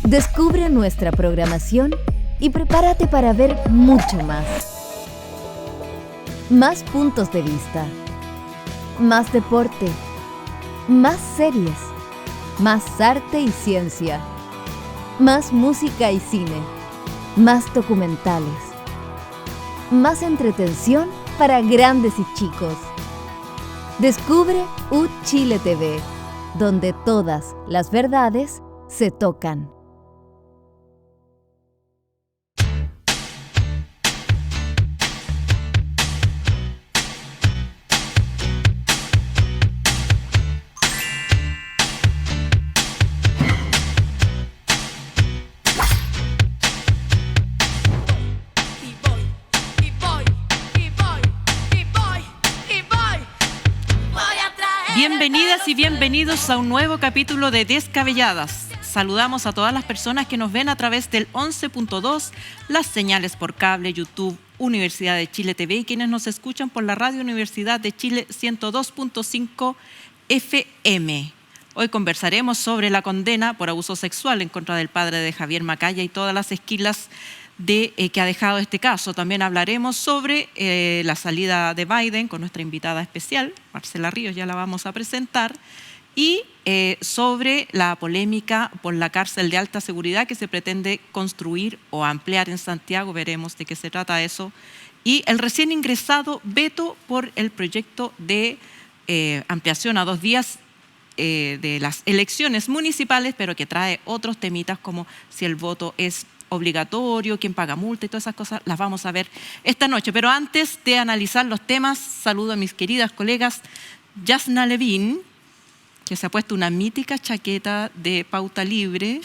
Descubre nuestra programación y prepárate para ver mucho más. Más puntos de vista, más deporte, más series, más arte y ciencia, más música y cine, más documentales, más entretención para grandes y chicos. Descubre UChile TV, donde todas las verdades se tocan. Bienvenidas y bienvenidos a un nuevo capítulo de Descabelladas. Saludamos a todas las personas que nos ven a través del 11.2, las señales por cable, YouTube, Universidad de Chile TV y quienes nos escuchan por la Radio Universidad de Chile 102.5 FM. Hoy conversaremos sobre la condena por abuso sexual en contra del padre de Javier Macaya y todas las esquilas que ha dejado este caso. También hablaremos sobre la salida de Biden con nuestra invitada especial, Marcela Ríos, ya la vamos a presentar, y sobre la polémica por la cárcel de alta seguridad que se pretende construir o ampliar en Santiago. Veremos de qué se trata eso. Y el recién ingresado veto por el proyecto de ampliación a 2 días de las elecciones municipales, pero que trae otros temitas como si el voto es obligatorio, quién paga multa y todas esas cosas, las vamos a ver esta noche. Pero antes de analizar los temas, saludo a mis queridas colegas Yasna Levin, que se ha puesto una mítica chaqueta de pauta libre.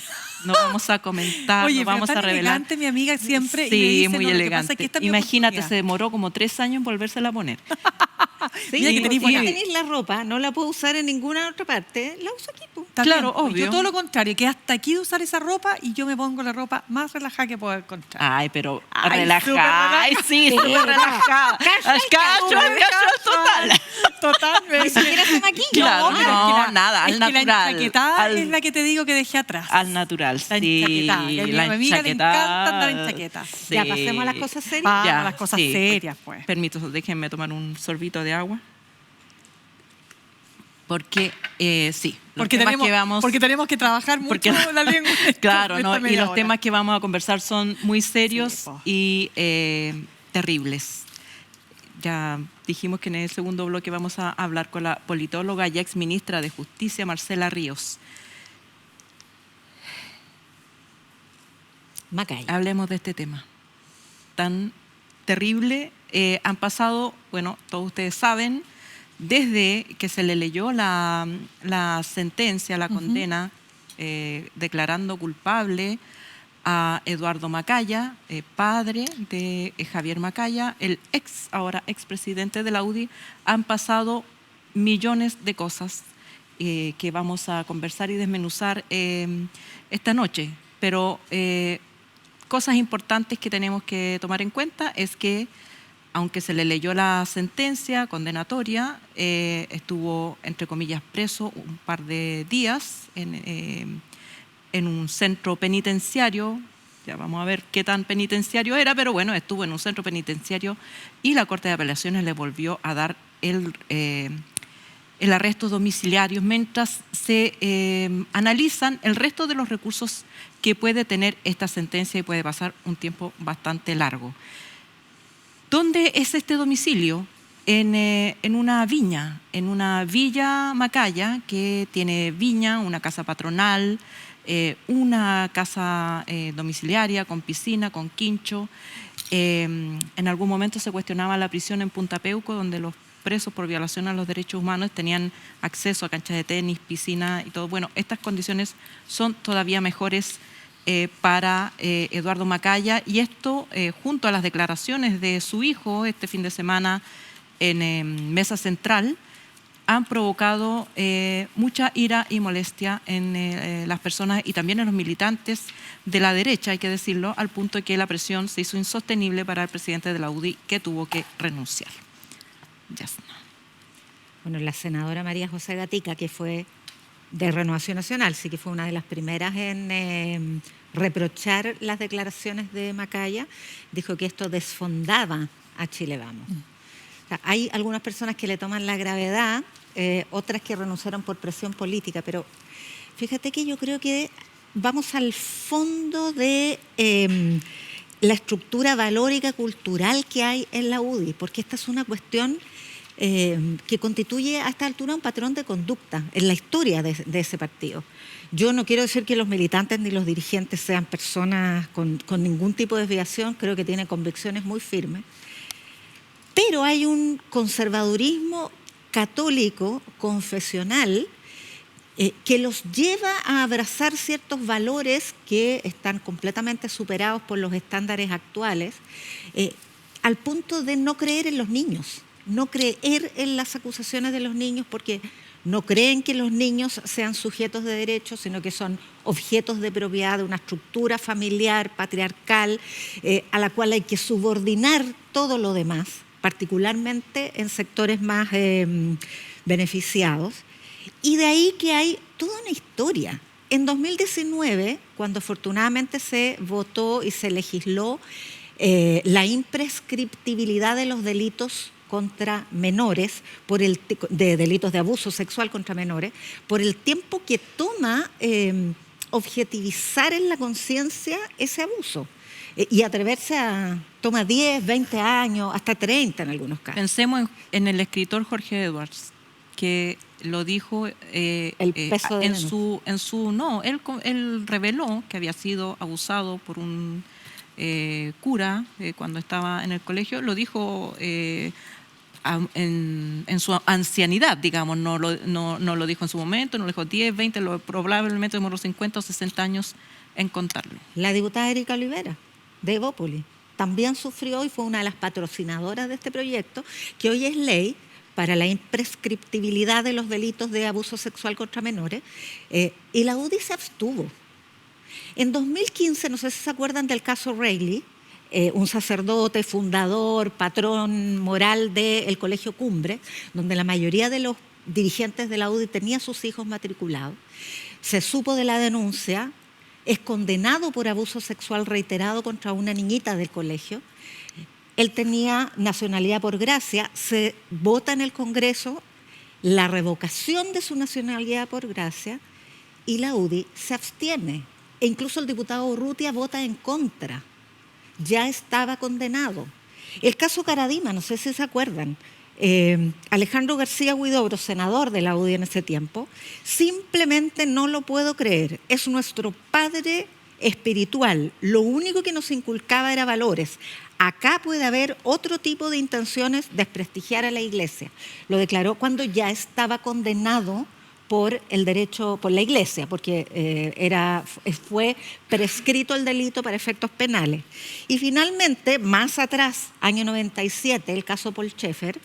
No vamos a comentar, Oye, no vamos a revelar. Elegante, mi amiga siempre. Sí, y me dice, muy elegante. Que Imagínate, se demoró como 3 años en volvérsela a poner. Sí, Mira que tenéis la ropa, no la puedo usar en ninguna otra parte, la uso aquí. Claro, bien, obvio. Yo todo lo contrario, que hasta aquí de usar esa ropa y yo me pongo la ropa más relajada que puedo encontrar. Ay, pero Ay, relajada. Ay, sí, Sí, súper relajada. Casual total. Totalmente. Ni siquiera se maquilla. Claro, No, no, es que nada, al es que natural. la enchaquetada es la que te digo que dejé atrás. Al natural, La sí. enchaquetada. Que a mi amiga le encanta andar en chaqueta. Sí. Ya, pasemos a las cosas serias. Vamos Ya, a las cosas sí. serias, pues. Permiso, déjenme tomar un sorbito de agua. Porque, sí, los Porque temas tenemos que trabajar mucho la lengua. Claro, ¿no? Esta Y los hora. temas que vamos a conversar son muy serios Sí, po. y terribles. Ya dijimos que en el segundo bloque vamos a hablar con la politóloga y exministra de Justicia, Marcela Ríos. Macaya. Hablemos de este tema tan terrible. Han pasado, bueno, todos ustedes saben, desde que se le leyó la sentencia, la condena, declarando culpable a Eduardo Macaya, padre de Javier Macaya, el ahora expresidente de la UDI, han pasado millones de cosas que vamos a conversar y desmenuzar esta noche. Pero cosas importantes que tenemos que tomar en cuenta es que aunque se le leyó la sentencia condenatoria, estuvo, entre comillas, preso un par de días en un centro penitenciario. Ya vamos a ver qué tan penitenciario era, pero bueno, estuvo en un centro penitenciario y la Corte de Apelaciones le volvió a dar el arresto domiciliario mientras se analizan el resto de los recursos que puede tener esta sentencia y puede pasar un tiempo bastante largo. ¿Dónde es este domicilio? En una viña, en una villa Macaya que tiene viña, una casa patronal, una casa domiciliaria con piscina, con quincho. En algún momento se cuestionaba la prisión en Punta Peuco, donde los presos por violación a los derechos humanos tenían acceso a canchas de tenis, piscina y todo. Bueno, estas condiciones son todavía mejores para Eduardo Macaya, y esto junto a las declaraciones de su hijo este fin de semana en Mesa Central han provocado mucha ira y molestia en las personas y también en los militantes de la derecha, hay que decirlo, al punto de que la presión se hizo insostenible para el presidente de la UDI, que tuvo que renunciar. Yasna. Bueno, la senadora María José Gatica, que fue de Renovación Nacional, sí que fue una de las primeras en reprochar las declaraciones de Macaya, dijo que esto desfondaba a Chile Vamos. O sea, hay algunas personas que le toman la gravedad, otras que renunciaron por presión política, pero fíjate que yo creo que vamos al fondo de la estructura valórica cultural que hay en la UDI, porque esta es una cuestión que constituye a esta altura un patrón de conducta en la historia de ese partido. Yo no quiero decir que los militantes ni los dirigentes sean personas con ningún tipo de desviación, creo que tienen convicciones muy firmes, pero hay un conservadurismo católico, confesional, que los lleva a abrazar ciertos valores que están completamente superados por los estándares actuales, al punto de no creer en los niños, no creer en las acusaciones de los niños, porque no creen que los niños sean sujetos de derechos, sino que son objetos de propiedad de una estructura familiar, patriarcal, a la cual hay que subordinar todo lo demás, particularmente en sectores más beneficiados. Y de ahí que hay toda una historia. En 2019, cuando afortunadamente se votó y se legisló la imprescriptibilidad de los delitos contra menores, de delitos de abuso sexual contra menores, por el tiempo que toma objetivizar en la conciencia ese abuso. Y atreverse toma 10, 20 años, hasta 30 en algunos casos. Pensemos en el escritor Jorge Edwards, que lo dijo el peso de él reveló que había sido abusado por un cura cuando estaba en el colegio, lo dijo en su ancianidad, digamos, no lo dijo en su momento, no lo dijo 10, 20, probablemente demoró 50 o 60 años en contarlo. La diputada Erika Olivera, de Evópolis, también sufrió y fue una de las patrocinadoras de este proyecto, que hoy es ley para la imprescriptibilidad de los delitos de abuso sexual contra menores, y la UDI se abstuvo. En 2015, no sé si se acuerdan del caso Reilly, un sacerdote, fundador, patrón moral del Colegio Cumbre, donde la mayoría de los dirigentes de la UDI tenía sus hijos matriculados. Se supo de la denuncia, es condenado por abuso sexual reiterado contra una niñita del colegio. Él tenía nacionalidad por gracia, se vota en el Congreso la revocación de su nacionalidad por gracia y la UDI se abstiene. E incluso el diputado Urrutia vota en contra. Ya estaba condenado. El caso Caradima, no sé si se acuerdan, Alejandro García Huidobro, senador de la UDI en ese tiempo, simplemente no lo puedo creer. Es nuestro padre espiritual. Lo único que nos inculcaba era valores. Acá puede haber otro tipo de intenciones de desprestigiar a la Iglesia. Lo declaró cuando ya estaba condenado por el derecho, por la Iglesia, porque fue prescrito el delito para efectos penales. Y finalmente, más atrás, año 97, el caso Paul Schaeffer,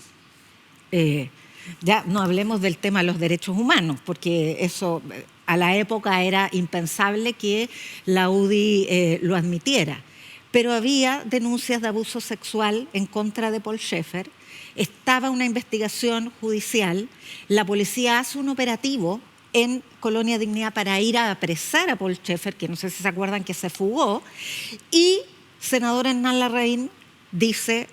ya no hablemos del tema de los derechos humanos, porque eso a la época era impensable que la UDI lo admitiera. Pero había denuncias de abuso sexual en contra de Paul Schaeffer, estaba una investigación judicial, la policía hace un operativo en Colonia Dignidad para ir a apresar a Paul Schaeffer, que no sé si se acuerdan que se fugó, y senador Hernán Larraín dice,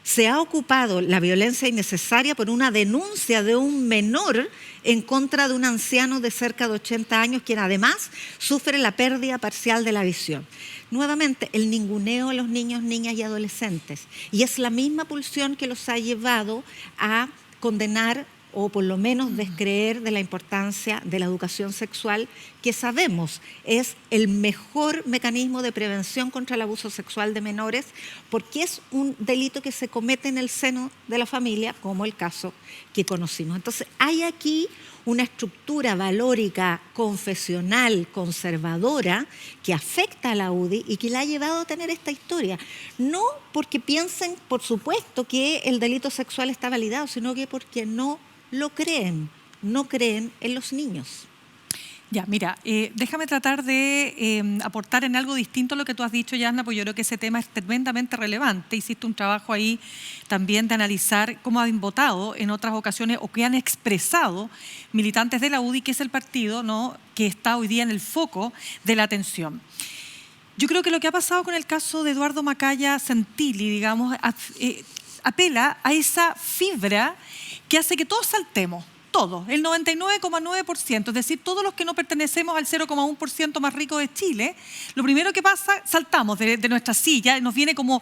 se ha ocupado la violencia innecesaria por una denuncia de un menor en contra de un anciano de cerca de 80 años, quien además sufre la pérdida parcial de la visión. Nuevamente, el ninguneo a los niños, niñas y adolescentes. Y es la misma pulsión que los ha llevado a condenar o por lo menos descreer de la importancia de la educación sexual, que sabemos es el mejor mecanismo de prevención contra el abuso sexual de menores, porque es un delito que se comete en el seno de la familia, como el caso que conocimos. Entonces, hay aquí una estructura valórica, confesional, conservadora, que afecta a la UDI y que la ha llevado a tener esta historia. No porque piensen, por supuesto, que el delito sexual está validado, sino que porque no lo creen, no creen en los niños. Ya, mira, déjame tratar de aportar en algo distinto a lo que tú has dicho, Yasna, porque yo creo que ese tema es tremendamente relevante. Hiciste un trabajo ahí también de analizar cómo han votado en otras ocasiones o qué han expresado militantes de la UDI, que es el partido, ¿no?, que está hoy día en el foco de la atención. Yo creo que lo que ha pasado con el caso de Eduardo Macaya Santilli, digamos, apela a esa fibra que hace que todos saltemos. Todos, el 99,9%, es decir, todos los que no pertenecemos al 0,1% más rico de Chile, lo primero que pasa, saltamos de nuestra silla, nos viene como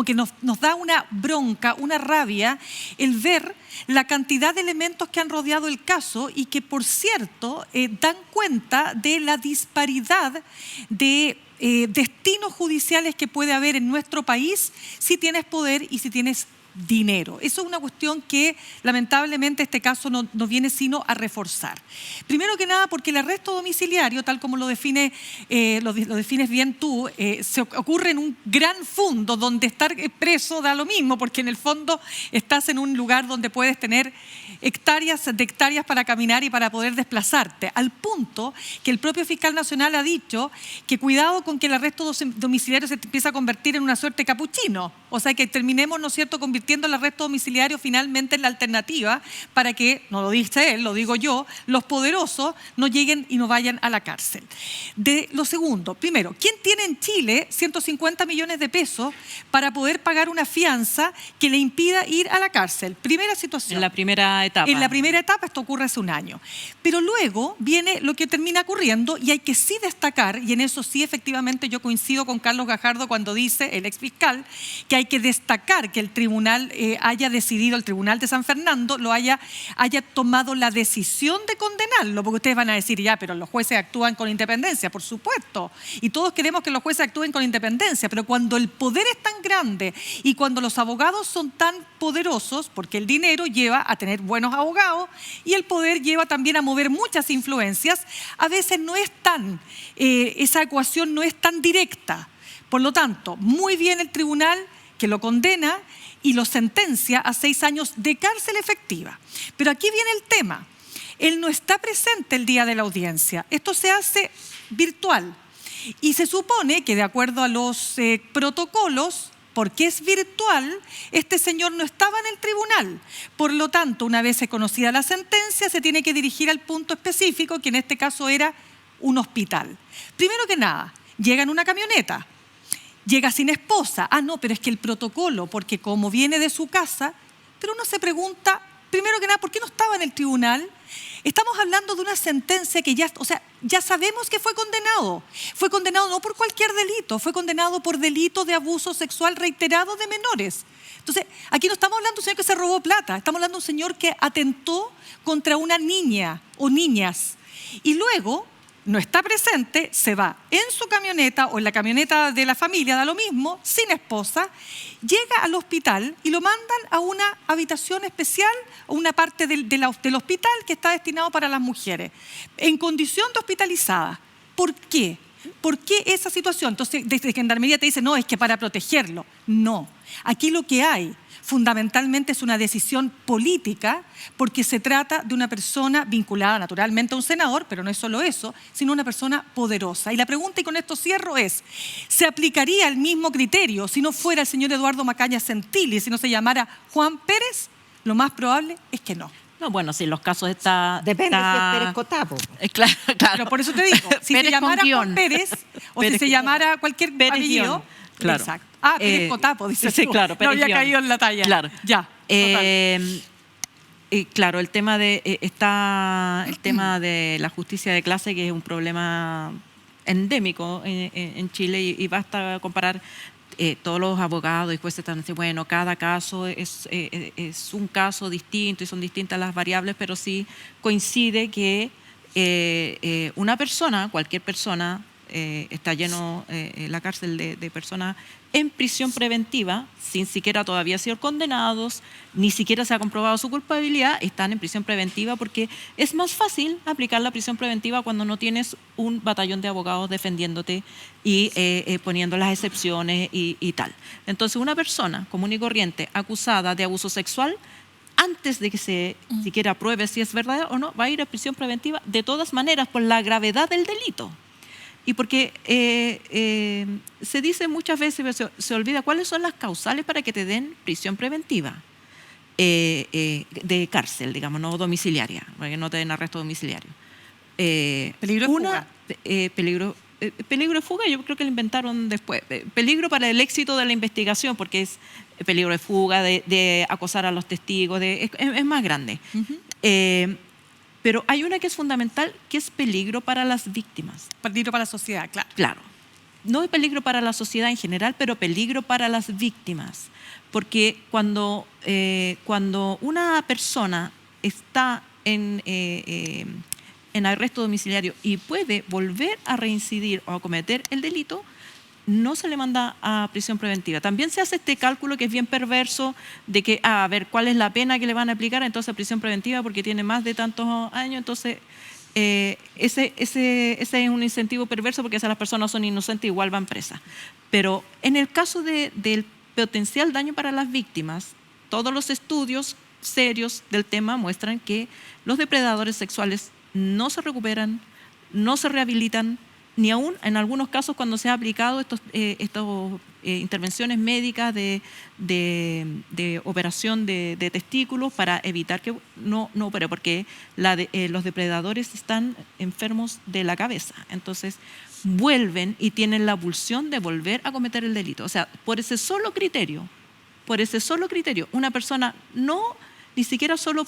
que nos da una bronca, una rabia, el ver la cantidad de elementos que han rodeado el caso y que, por cierto, dan cuenta de la disparidad de destinos judiciales que puede haber en nuestro país si tienes poder y si tienes dinero. Eso es una cuestión que lamentablemente este caso no viene sino a reforzar. Primero que nada porque el arresto domiciliario, tal como lo defines bien tú, se ocurre en un gran fondo donde estar preso da lo mismo, porque en el fondo estás en un lugar donde puedes tener hectáreas de hectáreas para caminar y para poder desplazarte, al punto que el propio fiscal nacional ha dicho que cuidado con que el arresto domiciliario se empiece a convertir en una suerte capuchino, o sea que terminemos, ¿no es cierto?, convirtiendo el arresto domiciliario finalmente en la alternativa para que, no lo dice él, lo digo yo, los poderosos no lleguen y no vayan a la cárcel. De lo segundo, primero, ¿quién tiene en Chile 150 millones de pesos para poder pagar una fianza que le impida ir a la cárcel? Primera situación. En la primera etapa. En la primera etapa, esto ocurre hace un año. Pero luego viene lo que termina ocurriendo y hay que sí destacar, y en eso sí efectivamente yo coincido con Carlos Gajardo cuando dice, el exfiscal, que hay que destacar que el tribunal haya decidido, el Tribunal de San Fernando haya tomado la decisión de condenarlo, porque ustedes van a decir, ya, pero los jueces actúan con independencia, por supuesto, y todos queremos que los jueces actúen con independencia, pero cuando el poder es tan grande y cuando los abogados son tan poderosos, porque el dinero lleva a tener buenos abogados y el poder lleva también a mover muchas influencias, a veces no es tan, esa ecuación no es tan directa. Por lo tanto, muy bien el tribunal que lo condena y lo sentencia a 6 años de cárcel efectiva. Pero aquí viene el tema. Él no está presente el día de la audiencia. Esto se hace virtual. Y se supone que de acuerdo a los protocolos, porque es virtual, este señor no estaba en el tribunal. Por lo tanto, una vez conocida la sentencia, se tiene que dirigir al punto específico, que en este caso era un hospital. Primero que nada, llega en una camioneta. Llega sin esposa. Ah, no, pero es que el protocolo, porque como viene de su casa, pero uno se pregunta, primero que nada, ¿por qué no estaba en el tribunal? Estamos hablando de una sentencia que ya sabemos que fue condenado. Fue condenado no por cualquier delito, fue condenado por delito de abuso sexual reiterado de menores. Entonces, aquí no estamos hablando de un señor que se robó plata, estamos hablando de un señor que atentó contra una niña o niñas. Y luego no está presente, se va en su camioneta o en la camioneta de la familia, da lo mismo, sin esposa, llega al hospital y lo mandan a una habitación especial o una parte del hospital que está destinado para las mujeres, en condición de hospitalizada. ¿Por qué? ¿Por qué esa situación? Entonces, desde Gendarmería te dice, no, es que para protegerlo. No, aquí lo que hay fundamentalmente es una decisión política porque se trata de una persona vinculada naturalmente a un senador, pero no es solo eso, sino una persona poderosa. Y la pregunta, y con esto cierro, es, ¿se aplicaría el mismo criterio si no fuera el señor Eduardo Macaya Santilli, si no se llamara Juan Pérez? Lo más probable es que no. No, bueno, si los casos está... Depende si es Pérez Cotapo. Claro. Pero por eso te digo, si Pérez se llamara con Juan Pérez o si se llamara cualquier apellido... Claro. Exacto. Ah, Pérez Cotapo, dice sí, tú. claro, no había caído en la talla. Claro. Ya, claro, el tema de la justicia de clase, que es un problema endémico en Chile, y basta comparar todos los abogados y jueces están diciendo, bueno, cada caso es un caso distinto y son distintas las variables, pero sí coincide que una persona, cualquier persona, está lleno la cárcel de personas en prisión preventiva, sin siquiera todavía sido condenados, ni siquiera se ha comprobado su culpabilidad, están en prisión preventiva porque es más fácil aplicar la prisión preventiva cuando no tienes un batallón de abogados defendiéndote y poniendo las excepciones y tal. Entonces, una persona común y corriente acusada de abuso sexual antes de que se siquiera pruebe si es verdadero o no, va a ir a prisión preventiva de todas maneras por la gravedad del delito. Y porque se dice muchas veces, se olvida cuáles son las causales para que te den prisión preventiva de cárcel, digamos, no domiciliaria, para que no te den arresto domiciliario. Peligro de fuga. Peligro de fuga, yo creo que lo inventaron después. Peligro para el éxito de la investigación, porque es peligro de fuga, de acosar a los testigos, es más grande. Pero hay una que es fundamental, que es peligro para las víctimas. Peligro para la sociedad, claro. Claro. No es peligro para la sociedad en general, pero peligro para las víctimas. Porque cuando una persona está en arresto domiciliario y puede volver a reincidir o a cometer el delito, no se le manda a prisión preventiva. También se hace este cálculo que es bien perverso de que, a ver, ¿cuál es la pena que le van a aplicar? Entonces prisión preventiva porque tiene más de tantos años, entonces ese es un incentivo perverso porque esas las personas son inocentes, igual van presas. Pero en el caso del potencial daño para las víctimas, todos los estudios serios del tema muestran que los depredadores sexuales no se recuperan, no se rehabilitan, ni aún en algunos casos cuando se ha aplicado estas intervenciones médicas de operación de testículos para evitar que no opere, porque los depredadores están enfermos de la cabeza. Entonces vuelven y tienen la pulsión de volver a cometer el delito. O sea, por ese solo criterio, una persona ni siquiera solo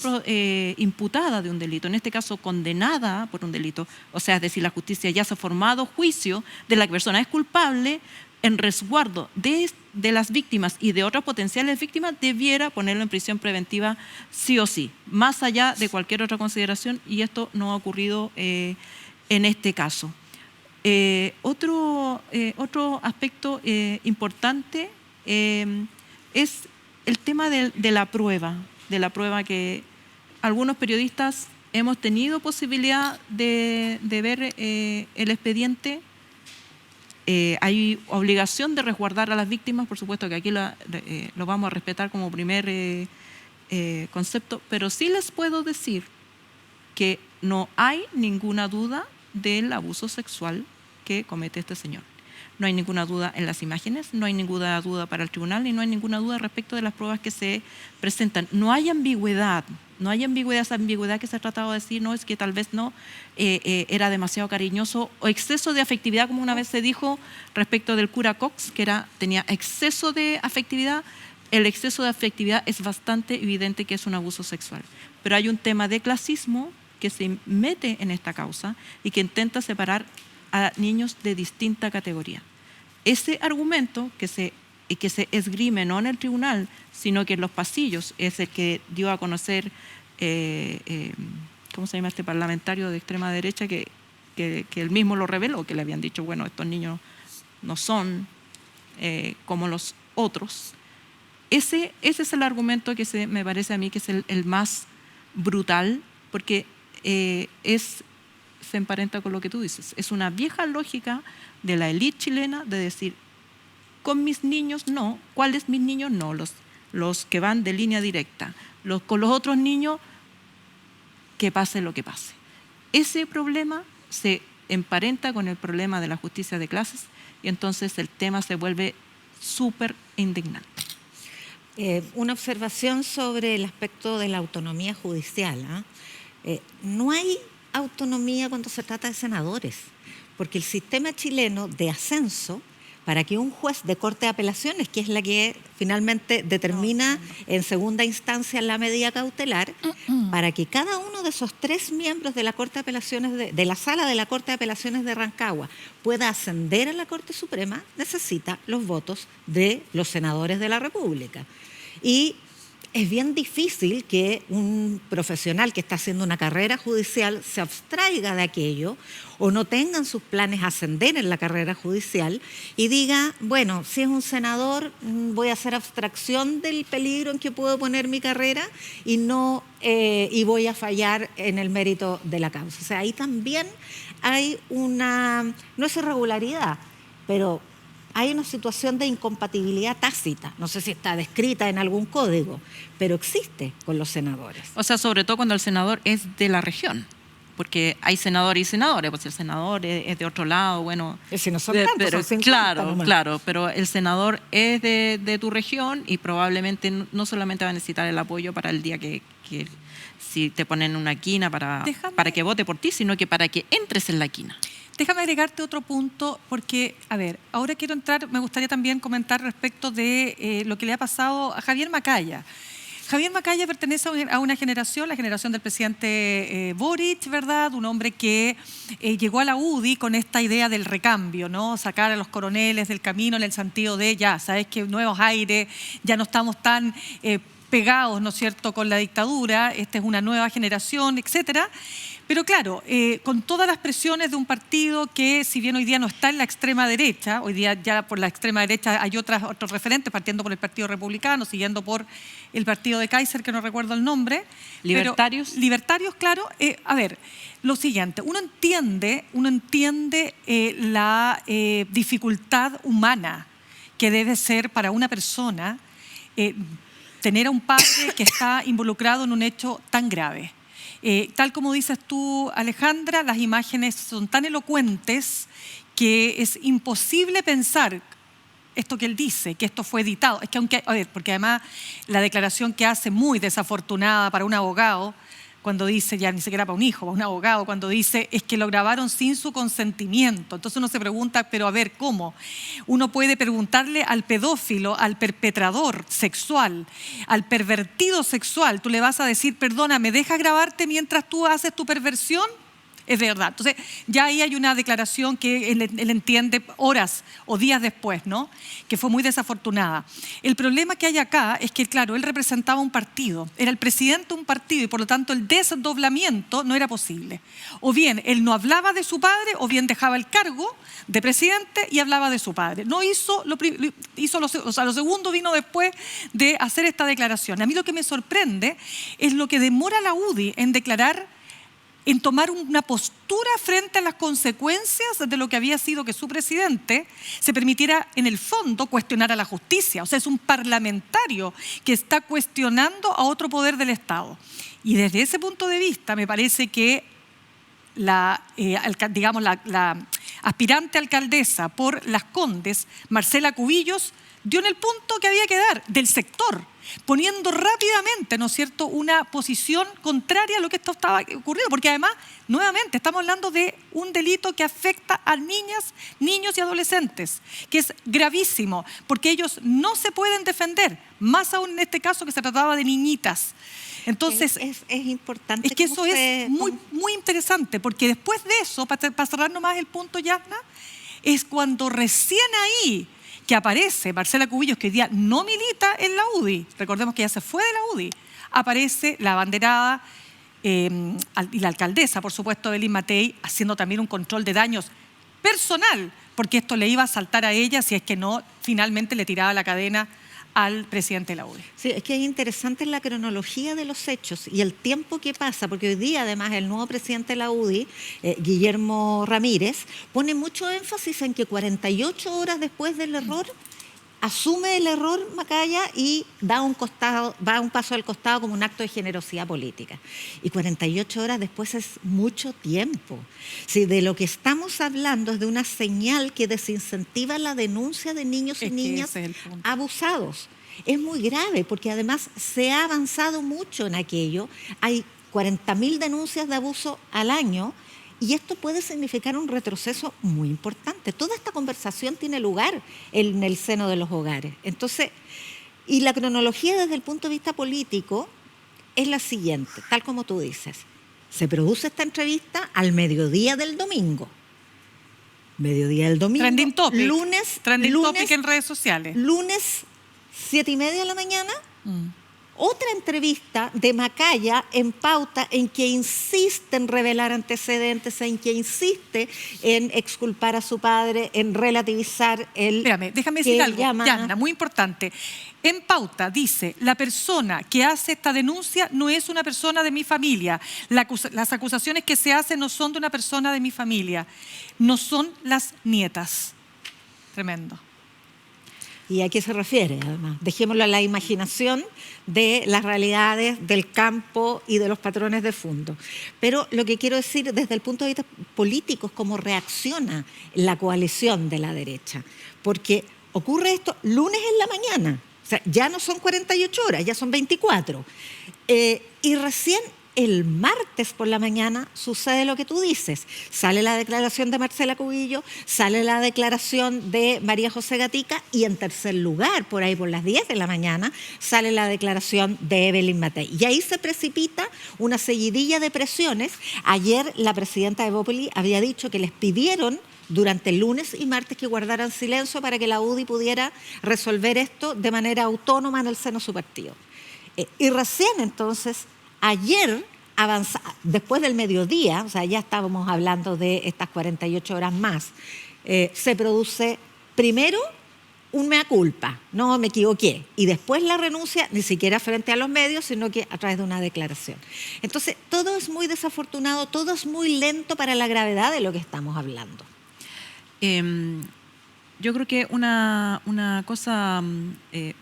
imputada de un delito, en este caso condenada por un delito, o sea, es decir, la justicia ya se ha formado juicio de la que persona es culpable, en resguardo de las víctimas y de otras potenciales víctimas, debiera ponerlo en prisión preventiva sí o sí, más allá de cualquier otra consideración, y esto no ha ocurrido en este caso. Otro aspecto importante es el tema de la prueba que algunos periodistas hemos tenido posibilidad de ver el expediente. Hay obligación de resguardar a las víctimas, por supuesto que aquí lo vamos a respetar como primer concepto, pero sí les puedo decir que no hay ninguna duda del abuso sexual que comete este señor. No hay ninguna duda en las imágenes, no hay ninguna duda para el tribunal y no hay ninguna duda respecto de las pruebas que se presentan. No hay ambigüedad, esa ambigüedad que se ha tratado de decir, no, es que tal vez no era demasiado cariñoso o exceso de afectividad, como una vez se dijo respecto del cura Cox, que tenía exceso de afectividad. El exceso de afectividad es bastante evidente que es un abuso sexual. Pero hay un tema de clasismo que se mete en esta causa y que intenta separar a niños de distinta categoría. Ese argumento que se esgrime no en el tribunal, sino que en los pasillos, es el que dio a conocer, ¿cómo se llama este parlamentario de extrema derecha que él mismo lo reveló, que le habían dicho, bueno, estos niños no son como los otros. Ese es el argumento que me parece a mí que es el más brutal, porque se emparenta con lo que tú dices. Es una vieja lógica de la élite chilena de decir, con mis niños no. ¿Cuáles mis niños? No, los que van de línea directa. Con los otros niños, que pase lo que pase. Ese problema se emparenta con el problema de la justicia de clases y entonces el tema se vuelve súper indignante. Una observación sobre el aspecto de la autonomía judicial. No hay autonomía cuando se trata de senadores, porque el sistema chileno de ascenso, para que un juez de Corte de Apelaciones, que es la que finalmente determina en segunda instancia la medida cautelar, para que cada uno de esos 3 miembros de la Corte de Apelaciones de la Sala de la Corte de Apelaciones de Rancagua pueda ascender a la Corte Suprema, necesita los votos de los senadores de la República. Y es bien difícil que un profesional que está haciendo una carrera judicial se abstraiga de aquello o no tenga en sus planes ascender en la carrera judicial y diga, bueno, si es un senador voy a hacer abstracción del peligro en que puedo poner mi carrera y voy a fallar en el mérito de la causa. O sea, ahí también hay no es irregularidad, pero hay una situación de incompatibilidad tácita. No sé si está descrita en algún código, pero existe con los senadores. O sea, sobre todo cuando el senador es de la región, porque hay senadores y senadores, pues si el senador es de otro lado, bueno... Si no son tantos, pero, son 50 nomás. Claro, pero el senador es de tu región y probablemente no solamente va a necesitar el apoyo para el día que si te ponen una quina para que vote por ti, sino que para que entres en la quina. Déjame agregarte otro punto, porque, a ver, ahora quiero entrar, me gustaría también comentar respecto de lo que le ha pasado a Javier Macaya. Javier Macaya pertenece a una generación, la generación del presidente Boric, ¿verdad? Un hombre que llegó a la UDI con esta idea del recambio, ¿no? Sacar a los coroneles del camino en el sentido de, ya, sabes que nuevos aires, ya no estamos tan... pegados, ¿no es cierto?, con la dictadura, esta es una nueva generación, etcétera. Pero claro, con todas las presiones de un partido que, si bien hoy día no está en la extrema derecha, hoy día ya por la extrema derecha hay otros referentes, partiendo por el Partido Republicano, siguiendo por el partido de Kaiser, que no recuerdo el nombre. Libertarios. Pero, libertarios, claro. A ver, lo siguiente, uno entiende la dificultad humana que debe ser para una persona tener a un padre que está involucrado en un hecho tan grave. Tal como dices tú, Alejandra, las imágenes son tan elocuentes que es imposible pensar esto que él dice, que esto fue editado. Es que aunque, a ver, porque además la declaración que hace muy desafortunada para un abogado, cuando dice, ya ni siquiera para un hijo, para un abogado, cuando dice es que lo grabaron sin su consentimiento. Entonces uno se pregunta, pero a ver, ¿cómo? Uno puede preguntarle al pedófilo, al perpetrador sexual, al pervertido sexual, tú le vas a decir, perdona, ¿me dejas grabarte mientras tú haces tu perversión? Es verdad. Entonces, ya ahí hay una declaración que él entiende horas o días después, ¿no? Que fue muy desafortunada. El problema que hay acá es que, claro, él representaba un partido, era el presidente de un partido y por lo tanto el desdoblamiento no era posible. O bien él no hablaba de su padre o bien dejaba el cargo de presidente y hablaba de su padre. No hizo lo segundo vino después de hacer esta declaración. A mí lo que me sorprende es lo que demora la UDI en declarar, en tomar una postura frente a las consecuencias de lo que había sido que su presidente se permitiera, en el fondo, cuestionar a la justicia. O sea, es un parlamentario que está cuestionando a otro poder del Estado. Y desde ese punto de vista, me parece que la aspirante alcaldesa por Las Condes, Marcela Cubillos, dio en el punto que había que dar, del sector, poniendo rápidamente, ¿no es cierto?, una posición contraria a lo que esto estaba ocurriendo, porque además, nuevamente, estamos hablando de un delito que afecta a niñas, niños y adolescentes, que es gravísimo, porque ellos no se pueden defender, más aún en este caso que se trataba de niñitas. Entonces, es importante. Es que eso es muy, muy interesante, porque después de eso, para cerrar nomás el punto, Yasna, es cuando recién ahí que aparece Marcela Cubillos, que hoy día no milita en la UDI, recordemos que ya se fue de la UDI, aparece la abanderada y la alcaldesa, por supuesto, Belín Matei, haciendo también un control de daños personal, porque esto le iba a saltar a ella si es que no, finalmente le tiraba la cadena al presidente de la UDI. Sí, es que es interesante la cronología de los hechos y el tiempo que pasa, porque hoy día además el nuevo presidente de la UDI, Guillermo Ramírez, pone mucho énfasis en que 48 horas después del error, asume el error Macaya y va un paso al costado como un acto de generosidad política. Y 48 horas después es mucho tiempo. Si de lo que estamos hablando es de una señal que desincentiva la denuncia de niños y niñas abusados. Es muy grave porque además se ha avanzado mucho en aquello. Hay 40.000 denuncias de abuso al año. Y esto puede significar un retroceso muy importante. Toda esta conversación tiene lugar en el seno de los hogares. Entonces, y la cronología desde el punto de vista político es la siguiente, tal como tú dices. Se produce esta entrevista al mediodía del domingo. Mediodía del domingo. Trending topic. Lunes topic en redes sociales. Lunes, 7:30 de la mañana. Otra entrevista de Macaya en Pauta en que insiste en revelar antecedentes, en que insiste en exculpar a su padre, en relativizar el... Espérame, déjame decir algo, Yasna, muy importante. En Pauta dice, la persona que hace esta denuncia no es una persona de mi familia. Las acusaciones que se hacen no son de una persona de mi familia. No son las nietas. Tremendo. ¿Y a qué se refiere, además? Dejémoslo a la imaginación de las realidades del campo y de los patrones de fondo. Pero lo que quiero decir desde el punto de vista político es cómo reacciona la coalición de la derecha. Porque ocurre esto lunes en la mañana. O sea, ya no son 48 horas, ya son 24. Y recién el martes por la mañana sucede lo que tú dices. Sale la declaración de Marcela Cubillo, sale la declaración de María José Gatica y en tercer lugar, por ahí por las 10 de la mañana, sale la declaración de Evelyn Matei. Y ahí se precipita una seguidilla de presiones. Ayer la presidenta de Evópolis había dicho que les pidieron durante el lunes y martes que guardaran silencio para que la UDI pudiera resolver esto de manera autónoma en el seno de su partido. Y recién entonces, ayer, después del mediodía, o sea, ya estábamos hablando de estas 48 horas más, se produce primero un mea culpa, no me equivoqué, y después la renuncia, ni siquiera frente a los medios, sino que a través de una declaración. Entonces, todo es muy desafortunado, todo es muy lento para la gravedad de lo que estamos hablando. Yo creo que una cosa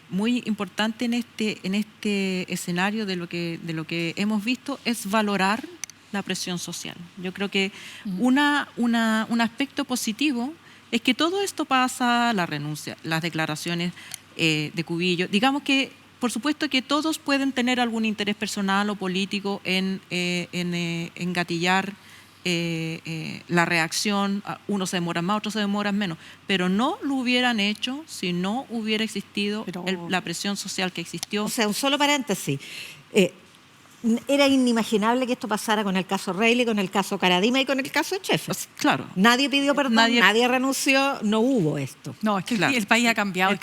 muy importante en este escenario de lo que hemos visto es valorar la presión social. Yo creo que un aspecto positivo es que todo esto pasa, la renuncia, las declaraciones de Cubillo. Digamos que, por supuesto que todos pueden tener algún interés personal o político en gatillar la reacción, unos se demoran más, otros se demoran menos, pero no lo hubieran hecho si no hubiera existido la presión social que existió. O sea, un solo paréntesis. Era inimaginable que esto pasara con el caso Reilly, con el caso Caradima y con el caso Echefre. Claro. Nadie pidió perdón, nadie renunció, no hubo esto. No, es que claro, el país ha cambiado.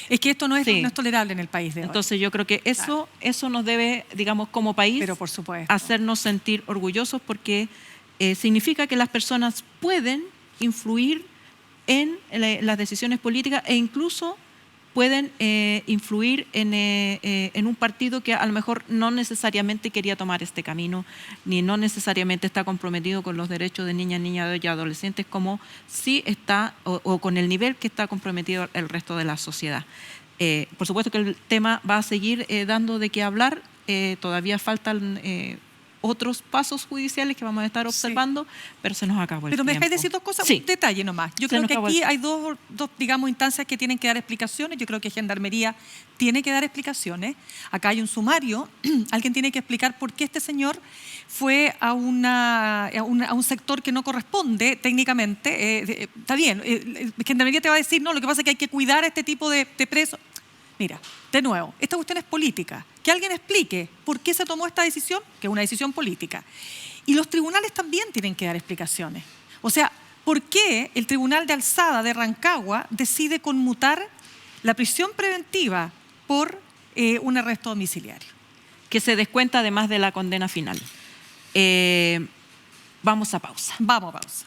Es que esto no es tolerable en el país de hoy. Entonces yo creo que eso nos debe, digamos, como país, pero por supuesto, hacernos sentir orgullosos porque significa que las personas pueden influir en las decisiones políticas e incluso pueden influir en un partido que a lo mejor no necesariamente quería tomar este camino, ni no necesariamente está comprometido con los derechos de niñas, niñas y adolescentes, como sí está, o con el nivel que está comprometido el resto de la sociedad. Por supuesto que el tema va a seguir dando de qué hablar, todavía faltan otros pasos judiciales que vamos a estar observando, pero se nos acabó el tiempo. Pero me dejáis decir dos cosas, un detalle nomás. Yo creo que aquí hay dos, digamos, instancias que tienen que dar explicaciones. Yo creo que Gendarmería tiene que dar explicaciones. Acá hay un sumario. Alguien tiene que explicar por qué este señor fue a un sector que no corresponde técnicamente. Está bien, Gendarmería te va a decir, no, lo que pasa es que hay que cuidar a este tipo de presos. Mira, de nuevo, esta cuestión es política. Que alguien explique por qué se tomó esta decisión, que es una decisión política. Y los tribunales también tienen que dar explicaciones. O sea, ¿por qué el Tribunal de Alzada de Rancagua decide conmutar la prisión preventiva por un arresto domiciliario? Que se descuenta además de la condena final. Vamos a pausa. Vamos a pausa.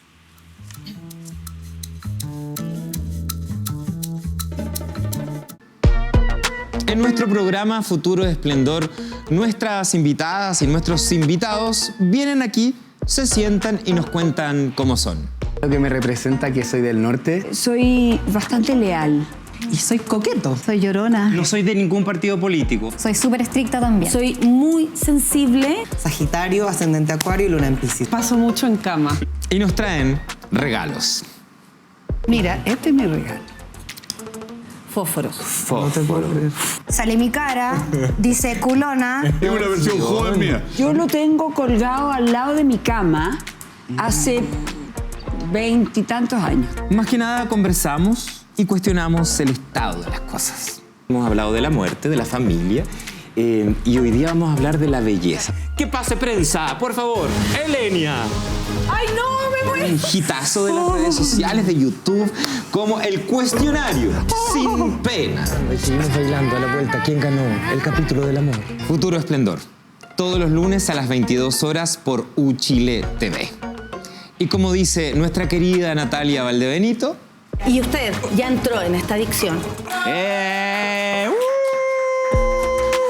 En nuestro programa Futuro de Esplendor, nuestras invitadas y nuestros invitados vienen aquí, se sientan y nos cuentan cómo son. Lo que me representa que soy del norte. Soy bastante leal. Y soy coqueto. Soy llorona. No soy de ningún partido político. Soy súper estricta también. Soy muy sensible. Sagitario, ascendente Acuario y luna en Piscis. Paso mucho en cama. Y nos traen regalos. Mira, este es mi regalo. Fósforos. No te puedo creer. Sale mi cara, dice culona. Es una versión joven mía. Yo lo tengo colgado al lado de mi cama hace 20 y tantos años. Más que nada conversamos y cuestionamos el estado de las cosas. Hemos hablado de la muerte, de la familia, y hoy día vamos a hablar de la belleza. ¡Que pase prensa, por favor! ¡Elenia! ¡Ay, no! ¡Me muero! Un hitazo de las redes sociales, de YouTube, como el cuestionario sin pena. Seguimos bailando a la vuelta. ¿Quién ganó el capítulo del amor? Futuro Esplendor, todos los lunes a las 22 horas por UChile TV. Y como dice nuestra querida Natalia Valdebenito... Y usted ya entró en esta adicción.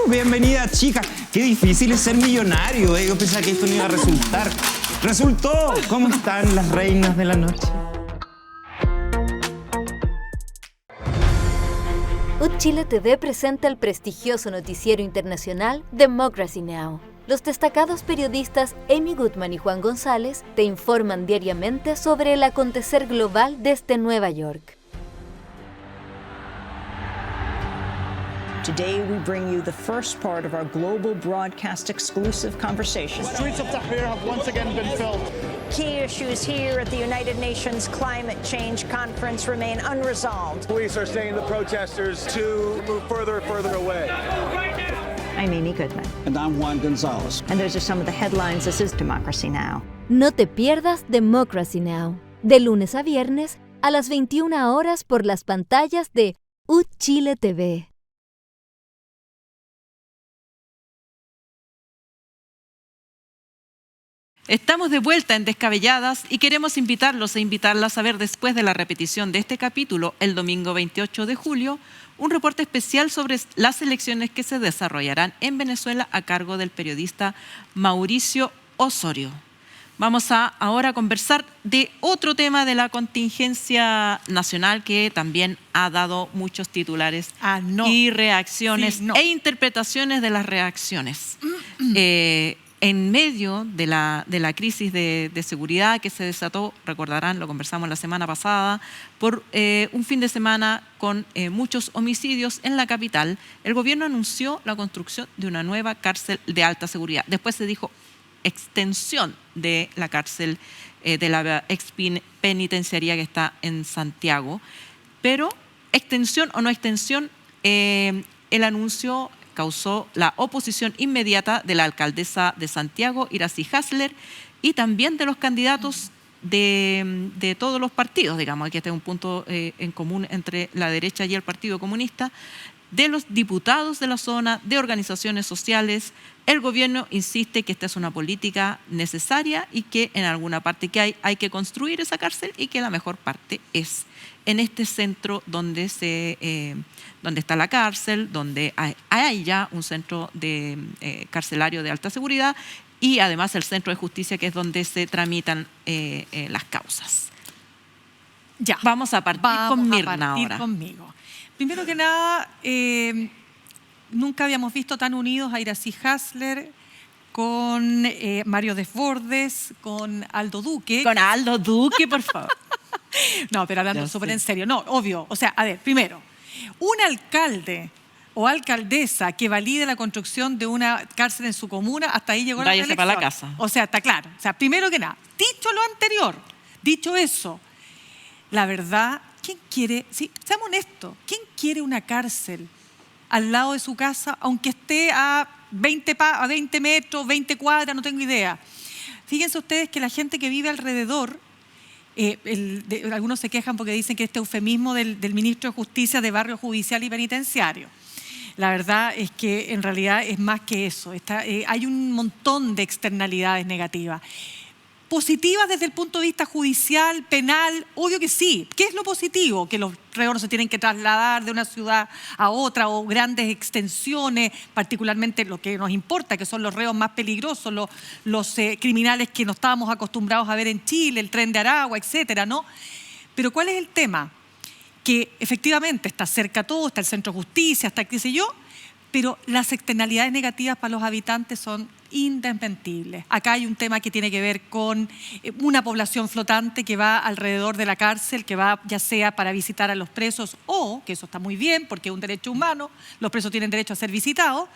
Bienvenida, chicas. Qué difícil es ser millonario. Yo pensaba que esto no iba a resultar. ¡Resultó! ¿Cómo están las reinas de la noche? UT Chile TV presenta el prestigioso noticiero internacional Democracy Now! Los destacados periodistas Amy Goodman y Juan González te informan diariamente sobre el acontecer global desde Nueva York. Today we bring you the first part of our global broadcast exclusive conversation. The streets of Tahrir have once again been filled. Key issues here at the United Nations Climate Change Conference remain unresolved. Police are saying the protesters to move further and further away. I'm Amy Goodman. And I'm Juan Gonzalez. And those are some of the headlines. This is Democracy Now! No te pierdas Democracy Now! De lunes a viernes a las 21 horas por las pantallas de UT Chile TV. Estamos de vuelta en Descabelladas y queremos invitarlos e invitarlas a ver después de la repetición de este capítulo, el domingo 28 de julio, un reporte especial sobre las elecciones que se desarrollarán en Venezuela a cargo del periodista Mauricio Osorio. Vamos a ahora conversar de otro tema de la contingencia nacional que también ha dado muchos titulares y reacciones e interpretaciones de las reacciones. En medio de la crisis de seguridad que se desató, recordarán, lo conversamos la semana pasada, por un fin de semana con muchos homicidios en la capital, el gobierno anunció la construcción de una nueva cárcel de alta seguridad. Después se dijo extensión de la cárcel de la ex penitenciaría que está en Santiago. Pero extensión o no extensión, el anuncio causó la oposición inmediata de la alcaldesa de Santiago, Iracy Hasler, y también de los candidatos de todos los partidos, digamos, que este es un punto en común entre la derecha y el Partido Comunista, de los diputados de la zona, de organizaciones sociales. El gobierno insiste que esta es una política necesaria y que en alguna parte que hay que construir esa cárcel y que la mejor parte es en este centro donde está la cárcel, donde hay ya un centro carcelario de alta seguridad y además el centro de justicia, que es donde se tramitan las causas. Ya. Vamos a partir con Mirna ahora. Conmigo. Primero que nada, nunca habíamos visto tan unidos a Iracy Hasler con Mario Desbordes, con Aldo Duque. Con Aldo Duque, por favor. No, pero hablando súper en serio. No, obvio. O sea, a ver, primero, un alcalde o alcaldesa que valide la construcción de una cárcel en su comuna, hasta ahí llegó la reelección. Váyase para la casa. O sea, está claro. O sea, primero que nada, dicho lo anterior, dicho eso, la verdad, ¿quién quiere, sí, seamos honestos, quién quiere una cárcel al lado de su casa, aunque esté a 20 metros, 20 cuadras, no tengo idea? Fíjense ustedes que la gente que vive alrededor, algunos se quejan porque dicen que este eufemismo del ministro de Justicia de barrio judicial y penitenciario. La verdad es que en realidad es más que eso. Hay un montón de externalidades negativas. ¿Positivas desde el punto de vista judicial, penal? Obvio que sí. ¿Qué es lo positivo? Que los reos no se tienen que trasladar de una ciudad a otra, o grandes extensiones, particularmente lo que nos importa, que son los reos más peligrosos, los criminales que no estábamos acostumbrados a ver en Chile, el Tren de Aragua, etcétera, ¿no? Pero ¿cuál es el tema? Que efectivamente está cerca todo, está el centro de justicia, está qué sé yo, pero las externalidades negativas para los habitantes son indesmentibles. Acá hay un tema que tiene que ver con una población flotante que va alrededor de la cárcel, que va ya sea para visitar a los presos o, que eso está muy bien porque es un derecho humano, los presos tienen derecho a ser visitados,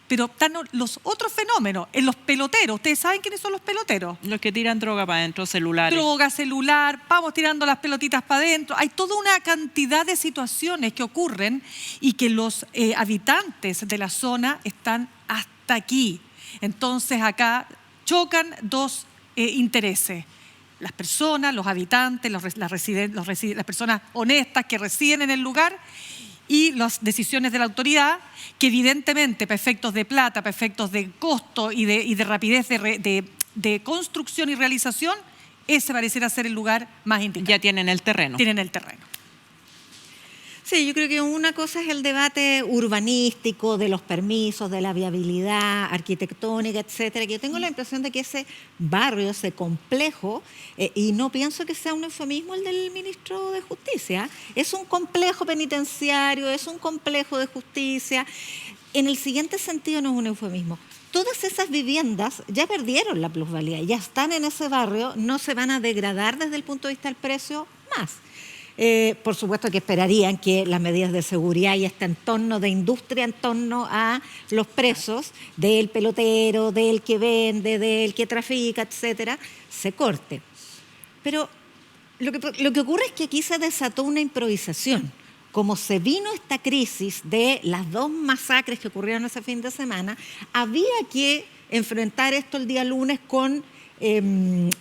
pero están los otros fenómenos. En los peloteros, ¿ustedes saben quiénes son los peloteros? Los que tiran droga para adentro, celulares. Droga, celular, vamos tirando las pelotitas para adentro. Hay toda una cantidad de situaciones que ocurren y que los habitantes de la zona están hasta aquí. Entonces acá chocan dos intereses. Las personas, los habitantes, las personas honestas que residen en el lugar, y las decisiones de la autoridad, que evidentemente para efectos de plata, para efectos de costo y de rapidez de construcción y realización, ese pareciera ser el lugar más indicado. Ya tienen el terreno. Tienen el terreno. Sí, yo creo que una cosa es el debate urbanístico, de los permisos, de la viabilidad arquitectónica, etcétera, que yo tengo la impresión de que ese barrio, ese complejo, y no pienso que sea un eufemismo el del ministro de Justicia, es un complejo penitenciario, es un complejo de justicia. En el siguiente sentido no es un eufemismo. Todas esas viviendas ya perdieron la plusvalía, ya están en ese barrio, no se van a degradar desde el punto de vista del precio más. Por supuesto que esperarían que las medidas de seguridad y este entorno de industria en torno a los presos del pelotero, del que vende, del que trafica, etcétera, se corte. Pero lo que ocurre es que aquí se desató una improvisación. Como se vino esta crisis de las 2 masacres que ocurrieron ese fin de semana, había que enfrentar esto el día lunes con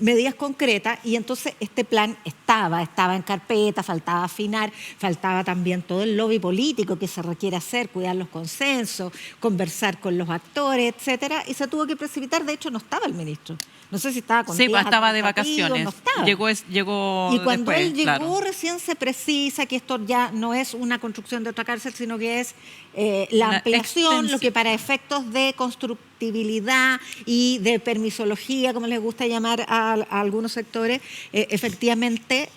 medidas concretas, y entonces este plan estaba en carpeta, faltaba afinar, faltaba también todo el lobby político que se requiere hacer, cuidar los consensos, conversar con los actores, etcétera, y se tuvo que precipitar. De hecho, no estaba el ministro. No sé si estaba con días estaba de administrativos, vacaciones. no estaba. Llegó y cuando después, él llegó, claro. recién se precisa que esto ya no es una construcción de otra cárcel, sino que es la ampliación, lo que para efectos de constructibilidad y de permisología, como les gusta llamar a algunos sectores, efectivamente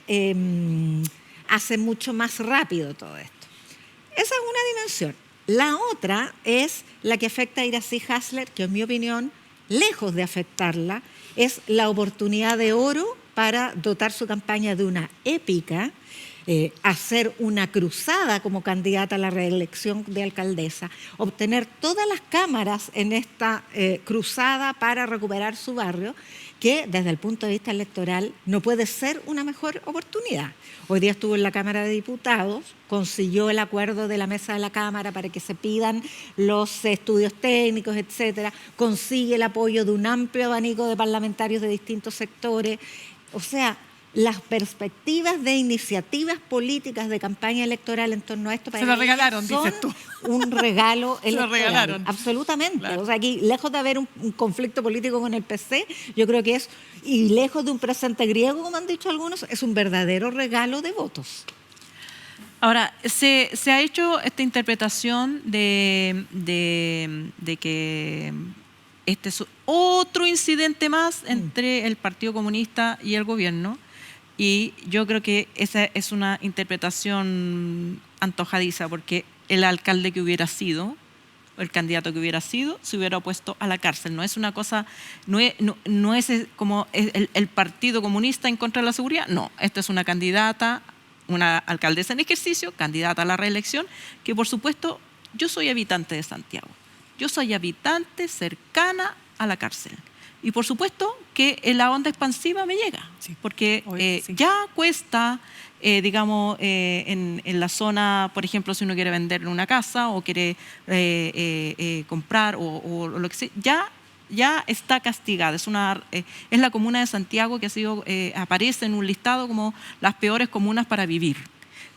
hace mucho más rápido todo esto. Esa es una dimensión. La otra es la que afecta a Iracy Hasler, que en mi opinión, lejos de afectarla, es la oportunidad de oro para dotar su campaña de una épica, hacer una cruzada como candidata a la reelección de alcaldesa, obtener todas las cámaras en esta cruzada para recuperar su barrio, que desde el punto de vista electoral no puede ser una mejor oportunidad. Hoy día estuvo en la Cámara de Diputados, consiguió el acuerdo de la mesa de la Cámara para que se pidan los estudios técnicos, etcétera, consigue el apoyo de un amplio abanico de parlamentarios de distintos sectores. O sea, las perspectivas de iniciativas políticas de campaña electoral en torno a esto para se lo regalaron, son dices tú. un regalo electoral. Se lo regalaron. Absolutamente. Claro. O sea, aquí, lejos de haber un conflicto político con el PC, yo creo que es, y lejos de un presente griego, como han dicho algunos, es un verdadero regalo de votos. Ahora, se ha hecho esta interpretación de que este es otro incidente más entre el Partido Comunista y el gobierno, y yo creo que esa es una interpretación antojadiza, porque el alcalde que hubiera sido, el candidato que hubiera sido, se hubiera opuesto a la cárcel. No es una cosa, no es como el Partido Comunista en contra de la seguridad, no, esta es una candidata, una alcaldesa en ejercicio, candidata a la reelección, que por supuesto, yo soy habitante de Santiago, yo soy habitante cercana a la cárcel. Y por supuesto que la onda expansiva me llega, sí, porque sí, ya cuesta, digamos, en la zona, por ejemplo, si uno quiere vender una casa o quiere comprar o lo que sea, ya está castigada. Es la comuna de Santiago que aparece en un listado como las peores comunas para vivir.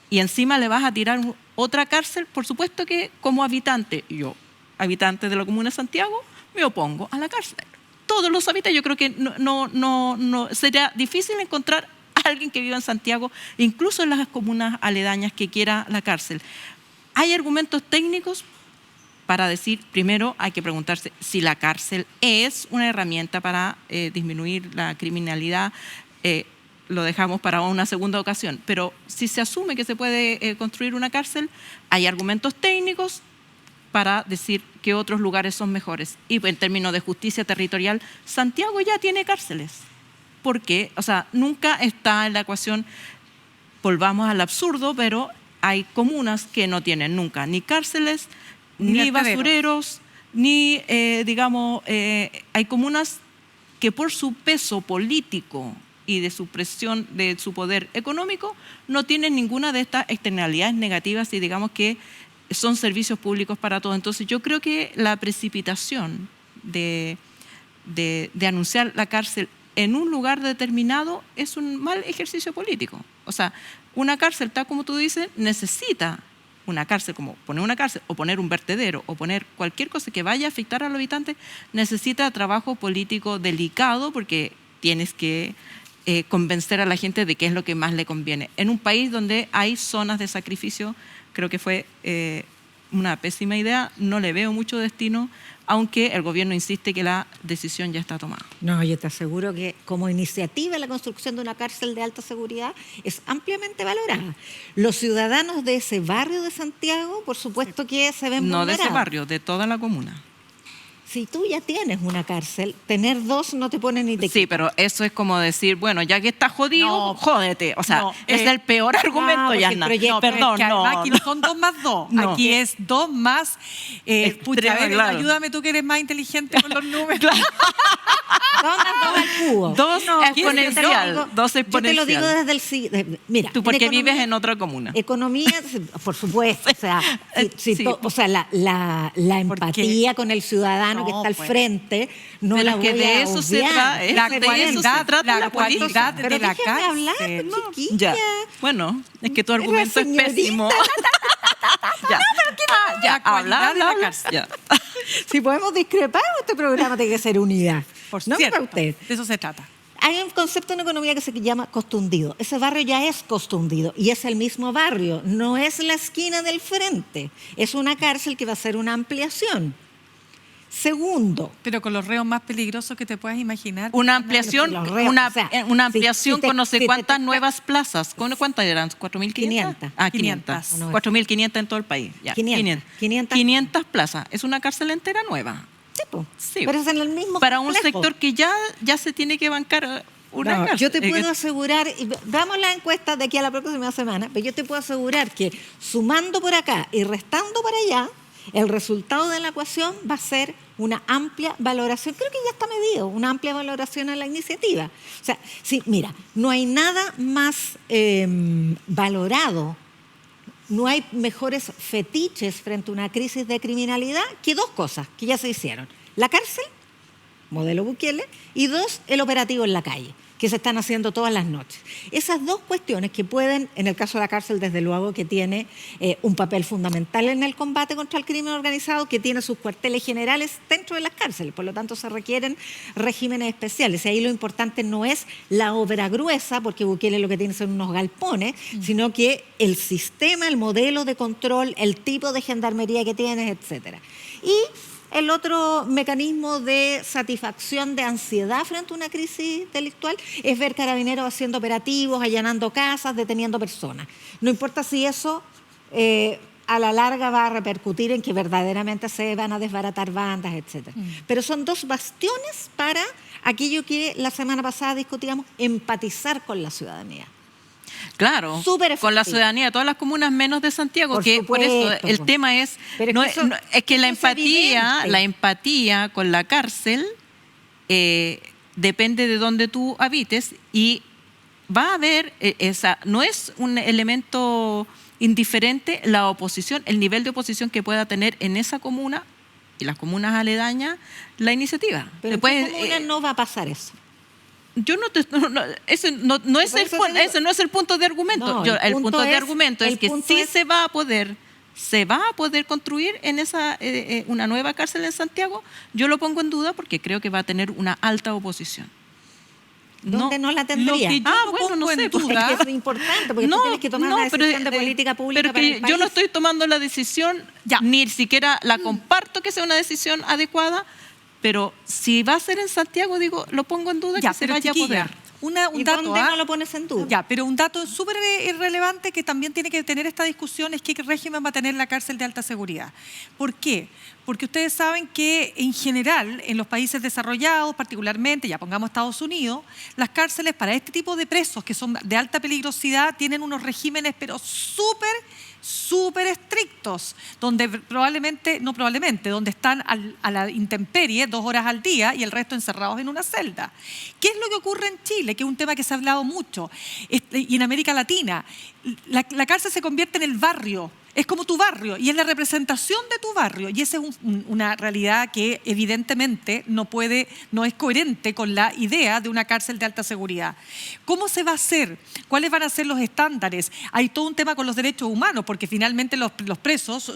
Y encima le vas a tirar otra cárcel. Por supuesto que como habitante, yo, habitante de la comuna de Santiago, me opongo a la cárcel. Todos los habitantes, yo creo que no sería difícil encontrar a alguien que viva en Santiago, incluso en las comunas aledañas, que quiera la cárcel. Hay argumentos técnicos para decir, primero hay que preguntarse si la cárcel es una herramienta para disminuir la criminalidad. Lo dejamos para una segunda ocasión, pero si se asume que se puede construir una cárcel, hay argumentos técnicos para decir que otros lugares son mejores. Y en términos de justicia territorial, Santiago ya tiene cárceles. ¿Por qué? O sea, nunca está en la ecuación, volvamos al absurdo, pero hay comunas que no tienen nunca ni cárceles, ni basureros, ni, hay comunas que por su peso político y de su presión, de su poder económico, no tienen ninguna de estas externalidades negativas y digamos que son servicios públicos para todos. Entonces yo creo que la precipitación de anunciar la cárcel en un lugar determinado es un mal ejercicio político. O sea, una cárcel, tal como tú dices, necesita una cárcel, como poner una cárcel o poner un vertedero o poner cualquier cosa que vaya a afectar a los habitantes, necesita trabajo político delicado porque tienes que convencer a la gente de qué es lo que más le conviene. En un país donde hay zonas de sacrificio, creo que fue una pésima idea, no le veo mucho destino, aunque el gobierno insiste que la decisión ya está tomada. No, yo te aseguro que como iniciativa la construcción de una cárcel de alta seguridad es ampliamente valorada. Los ciudadanos de ese barrio de Santiago, por supuesto que se ven No de vulnerados. ese barrio, de toda la comuna. Si tú ya tienes una cárcel, tener dos no te pone ni te Sí, quita. pero eso es como decir, bueno, ya que estás jodido, No, jódete. O sea, no, es el peor argumento, porque el Yasna. proyecto- Perdón, que además no. aquí no son 2 más 2, No. aquí es 2 más... pucha, a ver, claro. ayúdame tú que eres más inteligente con los números. Dos más dos al cubo. Dos exponencial, dos Yo te lo digo exponencial. desde el... Mira, Tú porque en economía- vives en otra comuna. Economía, por supuesto, o sea, Sí. o sea, la empatía con el ciudadano que No, está al pues. frente, no Pero la es que voy de a eso se obviar. trata, es La de eso se cualidad, trata la la política. cualidad Pero de la déjame cárcel. hablar, pues, chiquilla. Ya. Bueno, es que tu argumento es señorita. pésimo. Ya. La cualidad de la habla. cárcel. Ya. Si podemos discrepar, este programa tiene que ser unidad. Por no cierto, para usted. de eso se trata. Hay un concepto en economía que se llama costo hundido. Ese barrio ya es costo hundido y es el mismo barrio, no es la esquina del frente. Es una cárcel que va a ser una ampliación. Segundo, Pero con los reos más peligrosos que te puedas imaginar. Una ampliación, los reos, una, o sea, una ampliación si te- con no sé si te- cuántas nuevas plazas. ¿Cuántas eran? ¿4.500? 500. Ah, 500. 500. 4.500 en todo el país. Ya. 500. 500 plazas. Es una cárcel entera nueva. sí, po. Sí. Pero es en el mismo Para un complejo. sector que ya se tiene que bancar una No, cárcel. yo te Es puedo que- asegurar, y damos la encuesta de aquí a la próxima semana, pero yo te puedo asegurar que sumando por acá y restando por allá, el resultado de la ecuación va a ser una amplia valoración, creo que ya está medido, una amplia valoración a la iniciativa. O sea, sí, mira, no hay nada más valorado, no hay mejores fetiches frente a una crisis de criminalidad que dos cosas que ya se hicieron. La cárcel, modelo Bukele, y dos, el operativo en la calle, que se están haciendo todas las noches. Esas dos cuestiones que pueden, en el caso de la cárcel, desde luego que tiene un papel fundamental en el combate contra el crimen organizado, que tiene sus cuarteles generales dentro de las cárceles, por lo tanto se requieren regímenes especiales. Y ahí lo importante no es la obra gruesa, porque Bukele lo que tiene son unos galpones, sino que el sistema, el modelo de control, el tipo de gendarmería que tienes, etcétera. Y el otro mecanismo de satisfacción de ansiedad frente a una crisis delictual es ver carabineros haciendo operativos, allanando casas, deteniendo personas. No importa si eso a la larga va a repercutir en que verdaderamente se van a desbaratar bandas, etc. Pero son dos bastiones para aquello que la semana pasada discutíamos, empatizar con la ciudadanía. Claro, Súper con la efectivo. ciudadanía de todas las comunas menos de Santiago, Por que por eso supuesto, el pues. tema es, Pero es no que es- eso- no- es que la eso es evidente. empatía con la cárcel depende de dónde tú habites y va a haber no es un elemento indiferente la oposición, el nivel de oposición que pueda tener en esa comuna y las comunas aledañas la iniciativa. Pero en Después, tu comuna no va a pasar eso. yo no te, ese no es Por el, eso te digo- ese no es el punto de argumento. No, El punto de argumento el es que punto sí es- se va a poder construir en esa una nueva cárcel en Santiago. Yo lo pongo en duda porque creo que va a tener una alta oposición. ¿Dónde no la tendría? Lo que yo no bueno, no pongo sé, en porque- duda. Es que eso es importante, porque tú tienes que tomar una decisión de política pública pero para que el país. yo no estoy tomando la decisión, Ya. ni siquiera la comparto que sea una decisión adecuada, pero si va a ser en Santiago, digo, lo pongo en duda Ya, que se pero vaya chiquilla, a poder. un ¿Y dato, dónde ¿ah? no lo pones en duda? Ya, pero un dato súper irrelevante que también tiene que tener esta discusión es qué régimen va a tener la cárcel de alta seguridad. ¿Por qué? Porque ustedes saben que en general, en los países desarrollados, particularmente, ya pongamos Estados Unidos, las cárceles para este tipo de presos que son de alta peligrosidad tienen unos regímenes pero súper estrictos, donde donde están a la intemperie 2 horas al día y el resto encerrados en una celda. ¿Qué es lo que ocurre en Chile? Que es un tema que se ha hablado mucho, y en América Latina. La cárcel se convierte en el barrio. Es como tu barrio y es la representación de tu barrio. Y esa es una realidad que evidentemente no es coherente con la idea de una cárcel de alta seguridad. ¿Cómo se va a hacer? ¿Cuáles van a ser los estándares? Hay todo un tema con los derechos humanos, porque finalmente los presos,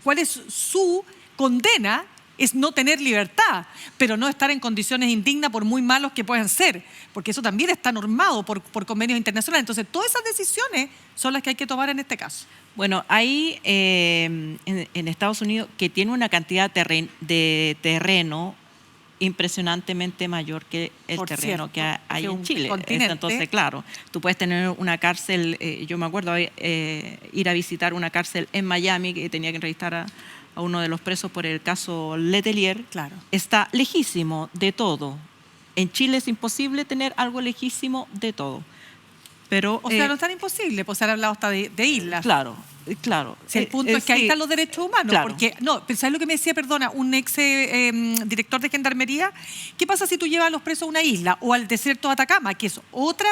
¿cuál es su condena es no tener libertad, pero no estar en condiciones indignas por muy malos que puedan ser, porque eso también está normado por convenios internacionales. Entonces, todas esas decisiones son las que hay que tomar en este caso. Bueno, hay en Estados Unidos, que tiene una cantidad de terreno impresionantemente mayor que el Por terreno cierto, que hay que en un Chile. continente. Entonces, claro, tú puedes tener una cárcel, yo me acuerdo ir a visitar una cárcel en Miami, que tenía que entrevistar a uno de los presos por el caso Letelier. Claro. Está lejísimo de todo. En Chile es imposible tener algo lejísimo de todo. Pero, O sea, no es tan imposible, pues se ha hablado hasta de islas. Claro, claro. Si el punto es que ahí sí. están los derechos humanos. Claro. Porque, no, pero ¿sabes lo que me decía, perdona, un ex director de Gendarmería? ¿Qué pasa si tú llevas a los presos a una isla o al desierto de Atacama, que es otra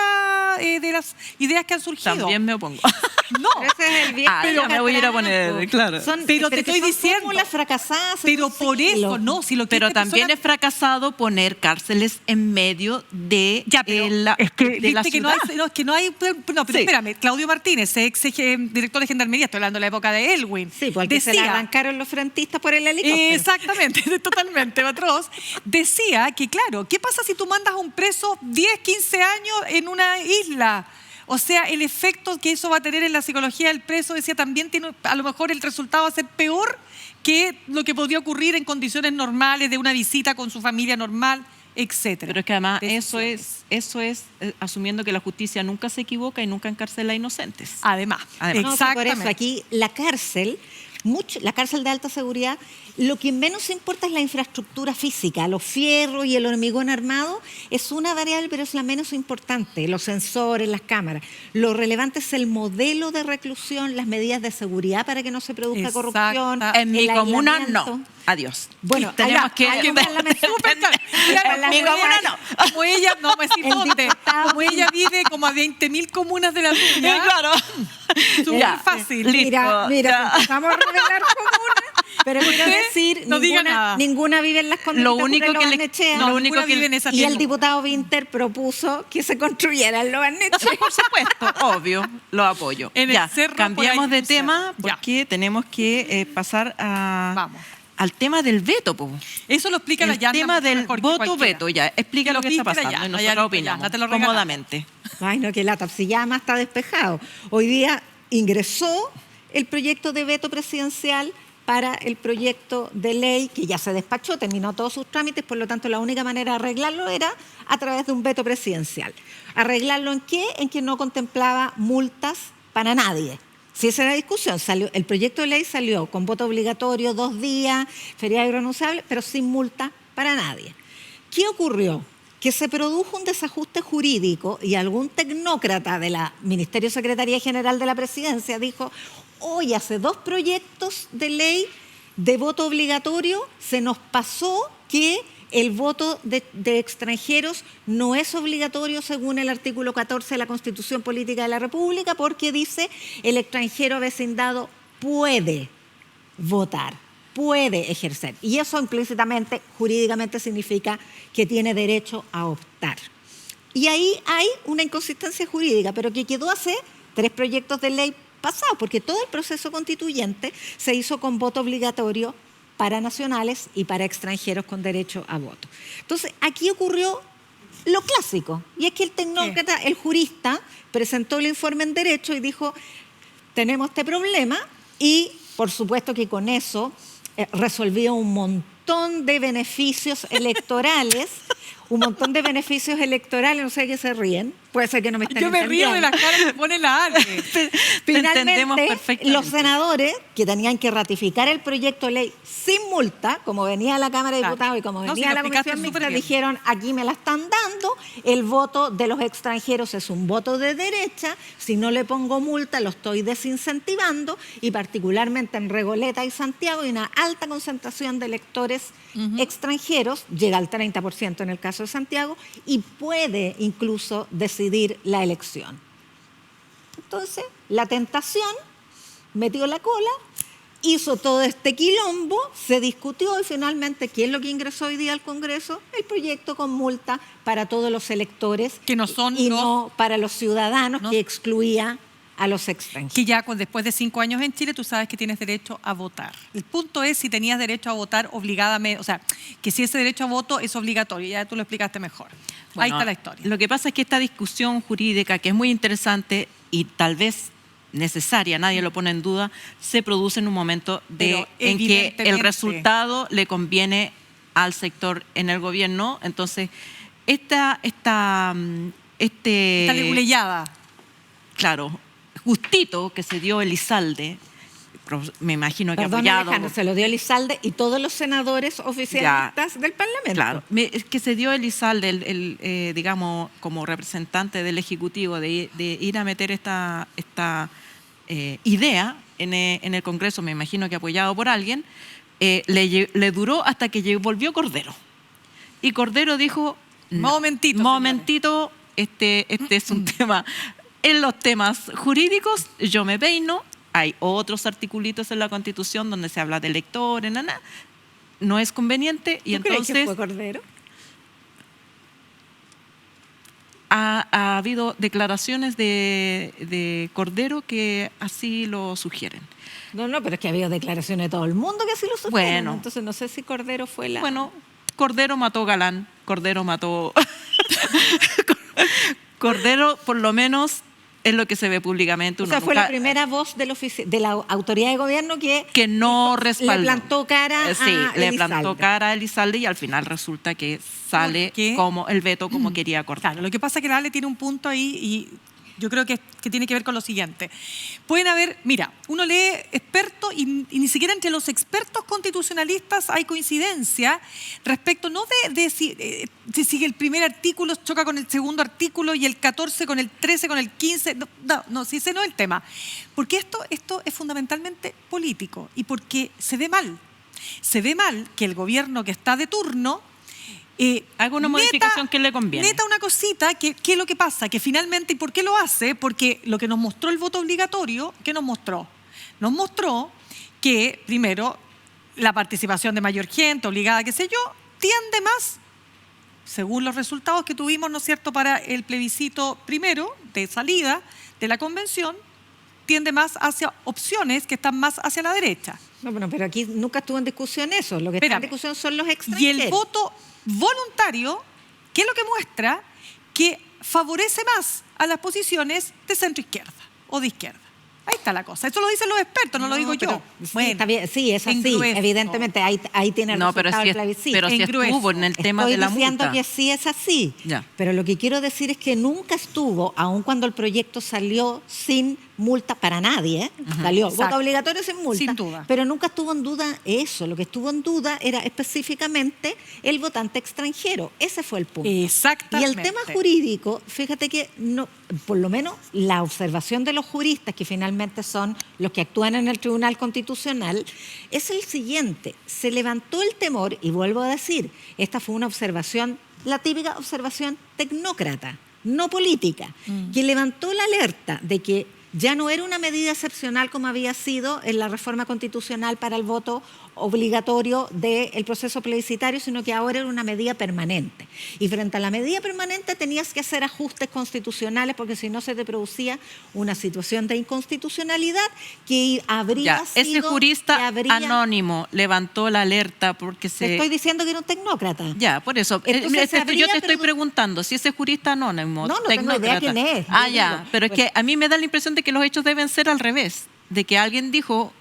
de las ideas que han surgido? También me opongo. No, Pero ese es el viaje Pero me voy a ir a atrás, poner, po. claro. Pero te que estoy son diciendo, fórmulas fracasadas hace pero un por siglo. eso, no, si lo que Pero esta también persona- es fracasado poner cárceles en medio de Ya, pero la, es que, de la viste que no ciudad. hay, no, es que no hay, no, pero Sí. espérame, Claudio Martínez, ex director de Gendarmería, estoy hablando de la época de Elwin. Sí, porque se le arrancaron los frentistas por el helicóptero. Exactamente, totalmente, atroz. Decía que, claro, ¿qué pasa si tú mandas a un preso 10, 15 años en una isla? O sea, el efecto que eso va a tener en la psicología del preso, decía, también tiene, a lo mejor el resultado va a ser peor que lo que podría ocurrir en condiciones normales de una visita con su familia normal, etcétera. Pero es que además Decisiones. eso es asumiendo que la justicia nunca se equivoca y nunca encarcela a inocentes. Además, No, sí, por exactamente. eso aquí la cárcel de alta seguridad, lo que menos importa es la infraestructura física, los fierros y el hormigón armado es una variable, pero es la menos importante, los sensores, las cámaras. Lo relevante es el modelo de reclusión, las medidas de seguridad para que no se produzca corrupción. En mi el comuna aislamiento. no. Adiós. Bueno, Y tenemos allá, que... allá va la mesa. Súper claro. Claro, En la como comuna ella- Como ella, no vamos a decir El dónde, diputado- como ella vive como a 20.000 comunas de la tuya. Claro. Súper Ya. fácil. Listo. Mira, ya. empezamos a revelar comunas, pero quiero Usted decir, no diga nada. ninguna vive en las condes Lo de único Los que le- Barnechea. lo No, único ninguna que- vive en esa Y el tierra. diputado Winter propuso que se construyeran los Barnechea. Por supuesto, obvio, lo apoyo. En el Ya, cerro cambiamos por ahí de cruzar. tema Ya. porque tenemos que pasar Vamos. al tema del veto. Po. Eso lo explica la El Yanda tema mucho del mejor que voto cualquiera. veto, ya. Explica Que lo lo que está explique la pasando y Yanda, nosotros ya, opinamos ya, te lo regalamos. cómodamente. Ay, no, que lata, si ya más está despejado. Hoy día ingresó el proyecto de veto presidencial para el proyecto de ley que ya se despachó, terminó todos sus trámites, por lo tanto la única manera de arreglarlo era a través de un veto presidencial. ¿Arreglarlo en qué? En que no contemplaba multas para nadie. Si esa era la discusión, el proyecto de ley salió con voto obligatorio, 2 días, feriado irrenunciable, pero sin multa para nadie. ¿Qué ocurrió? Que se produjo un desajuste jurídico y algún tecnócrata de la Ministerio Secretaría General de la Presidencia dijo, hoy hace 2 proyectos de ley de voto obligatorio, se nos pasó que el voto de extranjeros no es obligatorio según el artículo 14 de la Constitución Política de la República porque dice el extranjero vecindado puede votar, puede ejercer. Y eso implícitamente, jurídicamente significa que tiene derecho a optar. Y ahí hay una inconsistencia jurídica, pero que quedó hace 3 proyectos de ley pasados, porque todo el proceso constituyente se hizo con voto obligatorio para nacionales y para extranjeros con derecho a voto. Entonces, aquí ocurrió lo clásico, y es que el tecnócrata, el jurista, presentó el informe en derecho y dijo, tenemos este problema, y por supuesto que con eso resolvió un montón de beneficios electorales, no sé de qué se ríen, puede ser que no me estén Yo me río de entendiendo. la cara que pone la Ale. Entendemos Finalmente, perfectamente. los senadores que tenían que ratificar el proyecto de ley sin multa, como venía la Cámara de Claro. Diputados y como No, venía si lo la explicaste Comisión Mixta, súper bien. dijeron, aquí me la están dando, el voto de los extranjeros es un voto de derecha, si no le pongo multa lo estoy desincentivando, y particularmente en Regoleta y Santiago hay una alta concentración de electores extranjeros, llega al 30% en el caso de Santiago, y puede incluso decidir la elección. Entonces, la tentación metió la cola, hizo todo este quilombo, se discutió y finalmente, ¿qué es lo que ingresó hoy día al Congreso? El proyecto con multa para todos los electores Que no son y los- no para los ciudadanos, No. que excluía a los extranjeros. Que ya después de 5 años en Chile tú sabes que tienes derecho a votar. El punto es si tenías derecho a votar obligadamente, o sea, que si ese derecho a voto es obligatorio, ya tú lo explicaste mejor. Ahí está la historia. Lo que pasa es que esta discusión jurídica, que es muy interesante y tal vez necesaria, nadie lo pone en duda, se produce en un momento en que el resultado le conviene al sector en el gobierno. Entonces, esta leguleyada. Claro, justito que se dio Elizalde, me imagino que apoyado. Alejandro, se lo dio Elizalde y todos los senadores oficialistas del Parlamento. Claro, es que se dio Elizalde, digamos, como representante del Ejecutivo de ir a meter esta idea en el Congreso, me imagino que apoyado por alguien, le duró hasta que volvió Cordero. Y Cordero dijo, momentito, este es un tema, en los temas jurídicos yo me peino, hay otros articulitos en la Constitución donde se habla de electores, no es conveniente. Y entonces ¿Crees que fue Cordero? Ha habido declaraciones de Cordero que así lo sugieren. No, pero es que ha habido declaraciones de todo el mundo que así lo sugieren. Bueno. Entonces no sé si Cordero fue la... Bueno, Cordero mató Galán, Cordero mató... Cordero, por lo menos, es lo que se ve públicamente. O sea, fue la primera voz de la autoridad de gobierno que no respaldó. Le plantó cara a Elizalde. Le plantó cara a Elizalde y al final resulta que sale como el veto como quería cortar. Claro, lo que pasa es que la Ale tiene un punto ahí y yo creo que tiene que ver con lo siguiente. Pueden haber, mira, uno lee expertos y ni siquiera entre los expertos constitucionalistas hay coincidencia respecto no de si el primer artículo choca con el segundo artículo y el 14 con el 13, con el 15. No, si ese no es el tema. Porque esto es fundamentalmente político y porque se ve mal. Se ve mal que el gobierno que está de turno haga una modificación que le conviene. Neta una cosita, ¿qué es lo que pasa? Que finalmente, ¿y por qué lo hace? Porque lo que nos mostró el voto obligatorio, ¿qué nos mostró? Nos mostró que, primero, la participación de mayor gente, obligada, qué sé yo, tiende más, según los resultados que tuvimos, ¿no es cierto?, para el plebiscito primero, de salida de la convención, tiende más hacia opciones que están más hacia la derecha. No, pero aquí nunca estuvo en discusión eso. Lo que está en discusión son los extranjeros. Y el voto voluntario, ¿qué es lo que muestra? Que favorece más a las posiciones de centro-izquierda o de izquierda. Ahí está la cosa. Eso lo dicen los expertos, no lo digo yo. Sí, bueno, está bien. Sí, es así. Evidentemente, ahí tiene el resultado del plebiscito. Pero si estuvo en el tema de la multa. Estoy diciendo que sí es así. Ya. Pero lo que quiero decir es que nunca estuvo, aun cuando el proyecto salió sin multa para nadie, salió voto obligatorio sin multa, sin duda. Pero nunca estuvo en duda eso. Lo que estuvo en duda era específicamente el votante extranjero. Ese fue el punto. Exactamente. Y el tema jurídico, fíjate que no, por lo menos la observación de los juristas, que finalmente son los que actúan en el Tribunal Constitucional, es el siguiente. Se levantó el temor, y vuelvo a decir, esta fue una observación, la típica observación tecnócrata, no política, que levantó la alerta de que ya no era una medida excepcional como había sido en la reforma constitucional para el voto obligatorio del proceso plebiscitario, sino que ahora era una medida permanente. Y frente a la medida permanente tenías que hacer ajustes constitucionales porque si no se te producía una situación de inconstitucionalidad que habría sido... Ese jurista anónimo levantó la alerta porque se... Te estoy diciendo que era un tecnócrata. Ya, por eso. Yo te estoy preguntando si ese jurista anónimo... No tengo idea quién es. Ya, pero es que a mí me da la impresión de que los hechos deben ser al revés, de que alguien dijo...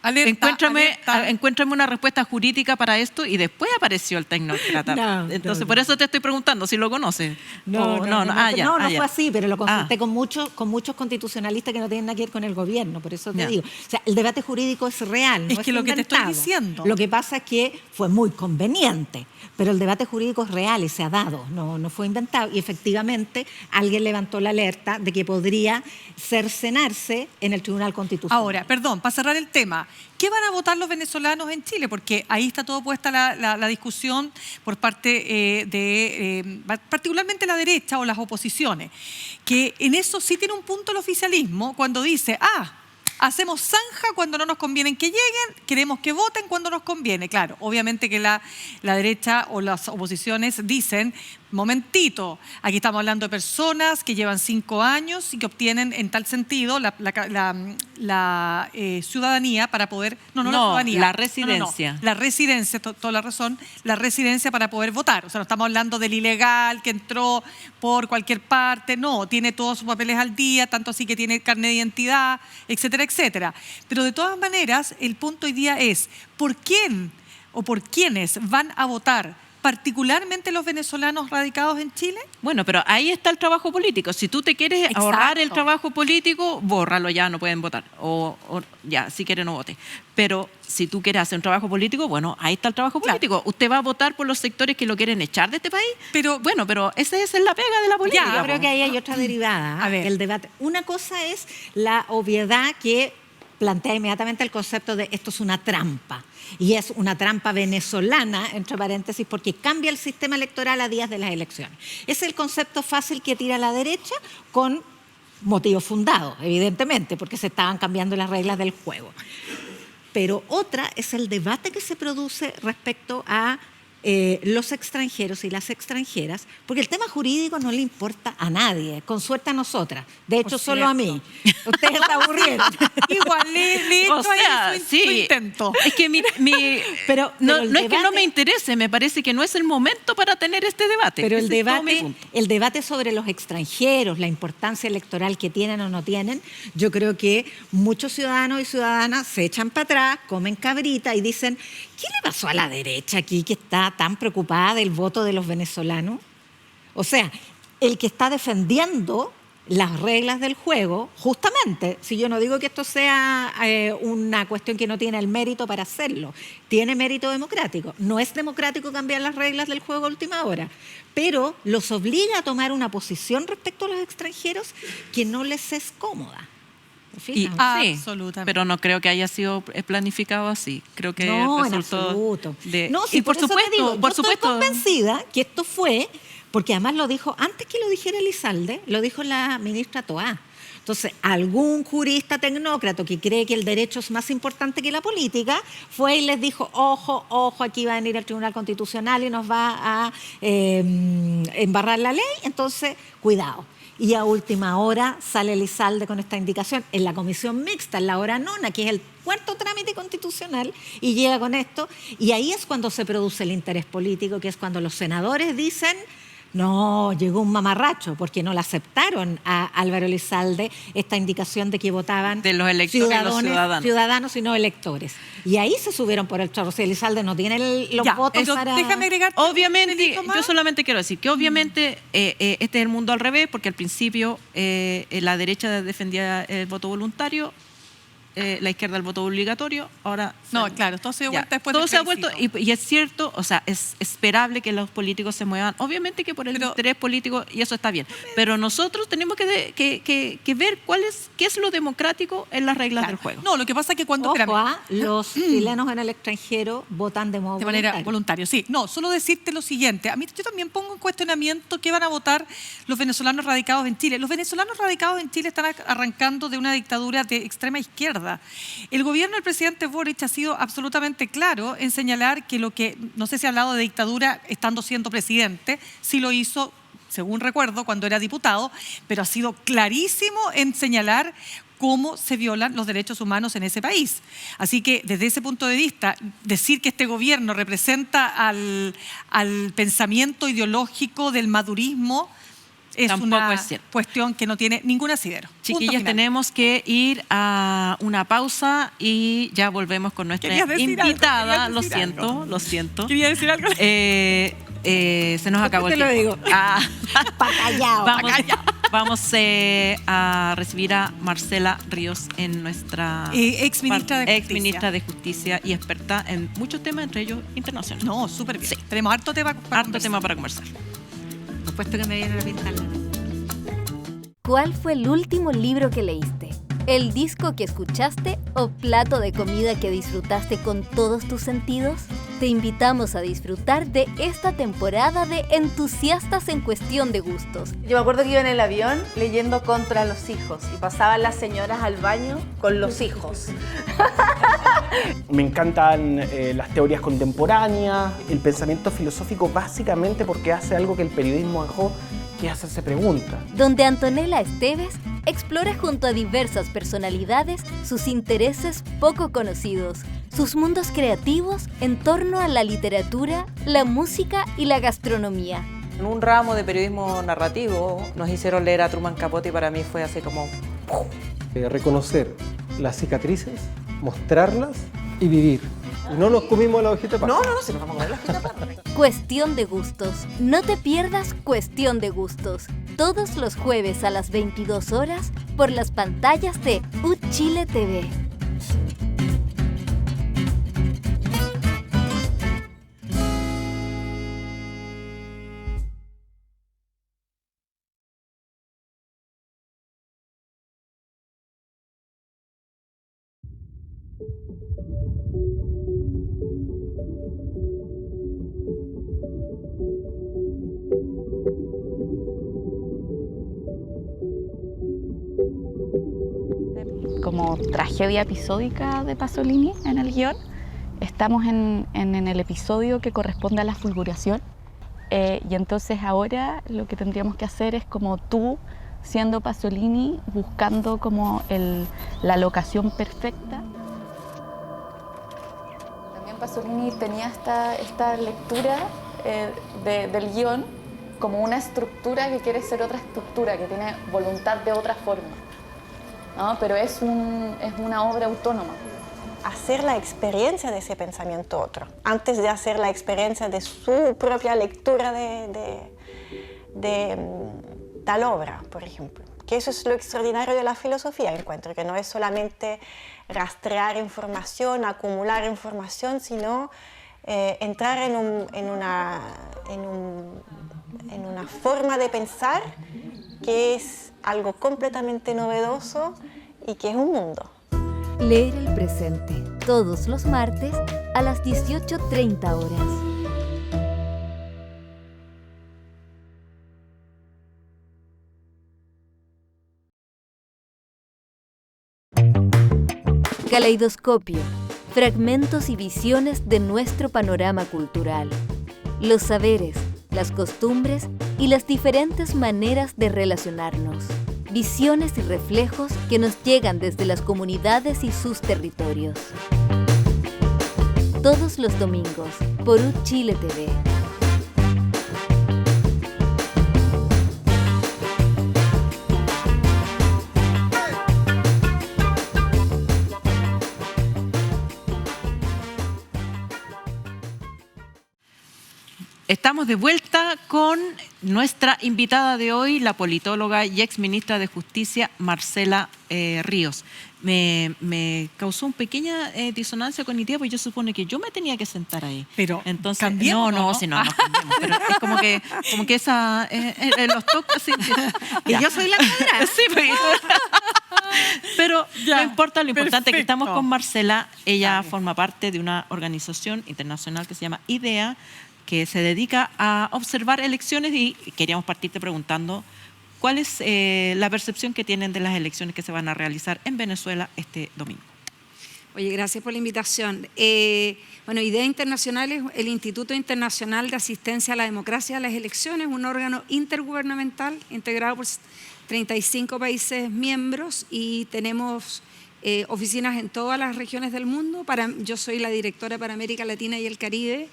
Encuéntrame una respuesta jurídica para esto y después apareció el tecnócrata. Entonces, por eso te estoy preguntando si lo conoces. No fue así, pero lo consulté con muchos constitucionalistas que no tienen nada que ver con el gobierno, por eso te digo. O sea, el debate jurídico es real, es que lo que te estoy diciendo. Lo que pasa es que fue muy conveniente, pero el debate jurídico es real y se ha dado, no fue inventado. Y efectivamente, alguien levantó la alerta de que podría cercenarse en el Tribunal Constitucional. Ahora, perdón, para cerrar el tema, ¿qué van a votar los venezolanos en Chile? Porque ahí está todo puesta la discusión por parte particularmente la derecha o las oposiciones, que en eso sí tiene un punto el oficialismo cuando dice, hacemos zanja cuando no nos conviene que lleguen, queremos que voten cuando nos conviene. Claro, obviamente que la derecha o las oposiciones dicen, momentito, aquí estamos hablando de personas que llevan 5 años y que obtienen en tal sentido la ciudadanía para poder... No, la ciudadanía. La residencia. La residencia, toda la razón, la residencia para poder votar. O sea, no estamos hablando del ilegal que entró por cualquier parte, no, tiene todos sus papeles al día, tanto así que tiene carnet de identidad, etcétera, etcétera. Pero de todas maneras, el punto hoy día es, ¿por quién o por quiénes van a votar? Particularmente los venezolanos radicados en Chile. Bueno, pero ahí está el trabajo político. Si tú te quieres ahorrar el trabajo político, bórralo, ya no pueden votar. O ya, si quieren no vote. Pero si tú quieres hacer un trabajo político, bueno, ahí está el trabajo político. Usted va a votar por los sectores que lo quieren echar de este país. Pero bueno, pero esa es la pega de la política. Yo creo que ahí hay otra derivada. A ver. El debate. Una cosa es la obviedad que plantea inmediatamente el concepto de esto es una trampa. Y es una trampa venezolana, entre paréntesis, porque cambia el sistema electoral a días de las elecciones. Es el concepto fácil que tira a la derecha con motivos fundados, evidentemente, porque se estaban cambiando las reglas del juego. Pero otra es el debate que se produce respecto a los extranjeros y las extranjeras, porque el tema jurídico no le importa a nadie, con suerte a nosotras. De hecho, solo a mí. Ustedes se aburrieron. Igual le o sea, su intento. Es que pero no el es que no me interese, me parece que no es el momento para tener este debate. Pero el debate sobre los extranjeros, la importancia electoral que tienen o no tienen, yo creo que muchos ciudadanos y ciudadanas se echan para atrás, comen cabrita y dicen, ¿qué le pasó a la derecha aquí que está tan preocupada del voto de los venezolanos? O sea, el que está defendiendo las reglas del juego, justamente, si yo no digo que esto sea una cuestión que no tiene el mérito para hacerlo, tiene mérito democrático. No es democrático cambiar las reglas del juego a última hora, pero los obliga a tomar una posición respecto a los extranjeros que no les es cómoda. Sí, absolutamente. Pero no creo que haya sido planificado así. Creo que no, resultó en absoluto. de... No, sí, y por supuesto, yo estoy convencida que esto fue, porque además lo dijo, antes que lo dijera Elizalde, lo dijo la ministra Toá. Entonces, algún jurista tecnócrata que cree que el derecho es más importante que la política, fue y les dijo, ojo, ojo, aquí va a venir el Tribunal Constitucional y nos va a embarrar la ley, entonces, cuidado. Y a última hora sale Elizalde con esta indicación en la comisión mixta, en la hora nona, que es el 4º trámite constitucional, y llega con esto. Y ahí es cuando se produce el interés político, que es cuando los senadores dicen, no, llegó un mamarracho, porque no le aceptaron a Álvaro Elizalde esta indicación de que votaban de los electores ciudadanos y no electores. Y ahí se subieron por el chorro. Si Elizalde no tiene los votos para... Déjame agregar... Obviamente, yo solamente quiero decir que obviamente este es el mundo al revés, porque al principio la derecha defendía el voto voluntario, la izquierda el voto obligatorio, ahora... No, claro, todo se dio vuelta después todo se ha vuelto, y es cierto, o sea, es esperable que los políticos se muevan, obviamente que por el interés político, y eso está bien, pero nosotros tenemos que ver qué es lo democrático en las reglas del juego. No, lo que pasa es que cuando... los chilenos en el extranjero votan de modo manera voluntaria, sí. No, solo decirte lo siguiente, a mí yo también pongo en cuestionamiento qué van a votar los venezolanos radicados en Chile. Los venezolanos radicados en Chile están arrancando de una dictadura de extrema izquierda. El gobierno del presidente Boric ha sido absolutamente claro en señalar que lo que, no sé si ha hablado de dictadura estando siendo presidente, sí lo hizo, según recuerdo, cuando era diputado, pero ha sido clarísimo en señalar cómo se violan los derechos humanos en ese país. Así que desde ese punto de vista, decir que este gobierno representa al pensamiento ideológico del madurismo es una cuestión que no tiene ningún asidero. Chiquillas, tenemos que ir a una pausa y ya volvemos con nuestra invitada. Lo siento. Quería decir algo. Se nos acabó el tiempo. Vamos a recibir a Marcela Ríos en nuestra ex ministra de Justicia y experta en muchos temas, entre ellos internacionales. No, súper bien. Sí. Tenemos harto tema para conversar. Puesto que me viene a pintar. ¿Cuál fue el último libro que leíste? ¿El disco que escuchaste o plato de comida que disfrutaste con todos tus sentidos? Te invitamos a disfrutar de esta temporada de Entusiastas en Cuestión de Gustos. Yo me acuerdo que iba en el avión leyendo Contra los hijos y pasaban las señoras al baño con los hijos. Me encantan las teorías contemporáneas, el pensamiento filosófico básicamente porque hace algo que el periodismo dejó, que es hacerse preguntas. Donde Antonella Esteves explora junto a diversas personalidades sus intereses poco conocidos, sus mundos creativos en torno a la literatura, la música y la gastronomía. En un ramo de periodismo narrativo nos hicieron leer a Truman Capote y para mí fue así como... Reconocer las cicatrices, mostrarlas y vivir. Y no nos comimos la hojita de parra. No, si nos vamos a comer la hojita de parra. Cuestión de Gustos. No te pierdas Cuestión de Gustos. Todos los jueves a las 22 horas por las pantallas de UChile TV. Como tragedia episódica de Pasolini en el guión. Estamos en el episodio que corresponde a la fulguración y entonces ahora lo que tendríamos que hacer es como tú, siendo Pasolini, buscando como la locación perfecta. También Pasolini tenía esta lectura del guión como una estructura que quiere ser otra estructura, que tiene voluntad de otra forma. ¿No? Pero es una obra autónoma. Hacer la experiencia de ese pensamiento otro, antes de hacer la experiencia de su propia lectura de tal obra, por ejemplo. Que eso es lo extraordinario de la filosofía, encuentro, que no es solamente rastrear información, acumular información, sino entrar en una forma de pensar que es algo completamente novedoso y que es un mundo. Leer el presente, todos los martes a las 18:30 horas. Caleidoscopio, fragmentos y visiones de nuestro panorama cultural. Los saberes, las costumbres y las diferentes maneras de relacionarnos. Visiones y reflejos que nos llegan desde las comunidades y sus territorios. Todos los domingos por UChile TV. Estamos de vuelta con nuestra invitada de hoy, la politóloga y exministra de Justicia, Marcela Ríos. Me causó una pequeña disonancia cognitiva porque yo supone que yo me tenía que sentar ahí. Pero entonces cambiemos, no cambiemos, pero es como que esa los toques así. Y yo soy la cuadrada. Sí, pero Ya, no importa, lo importante es que estamos perfecto. con Marcela. Ella forma parte de una organización internacional que se llama IDEA, que se dedica a observar elecciones y queríamos partirte preguntando cuál es la percepción que tienen de las elecciones que se van a realizar en Venezuela este domingo. Oye, gracias por la invitación. Bueno, IDEA Internacional es el Instituto Internacional de Asistencia a la Democracia y a las Elecciones, un órgano intergubernamental integrado por 35 países miembros y tenemos oficinas en todas las regiones del mundo. Yo soy la directora para América Latina y el Caribe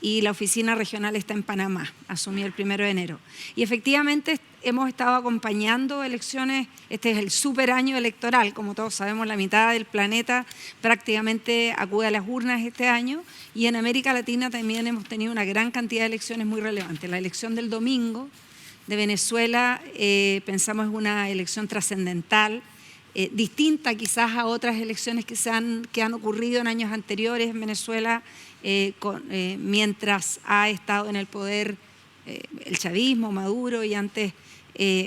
y la oficina regional está en Panamá, asumí el 1 de enero. Y efectivamente hemos estado acompañando elecciones, este es el super año electoral, como todos sabemos, la mitad del planeta prácticamente acude a las urnas este año, y en América Latina también hemos tenido una gran cantidad de elecciones muy relevantes. La elección del domingo de Venezuela, pensamos es una elección trascendental, distinta quizás a otras elecciones que han ocurrido en años anteriores en Venezuela, mientras ha estado en el poder el chavismo, Maduro y antes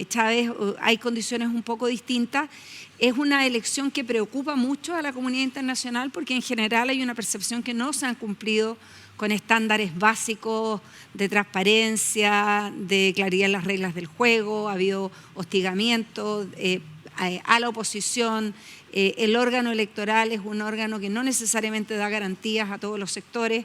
Chávez, hay condiciones un poco distintas. Es una elección que preocupa mucho a la comunidad internacional porque en general hay una percepción que no se han cumplido con estándares básicos de transparencia, de claridad en las reglas del juego, ha habido hostigamiento a la oposición. El órgano electoral es un órgano que no necesariamente da garantías a todos los sectores.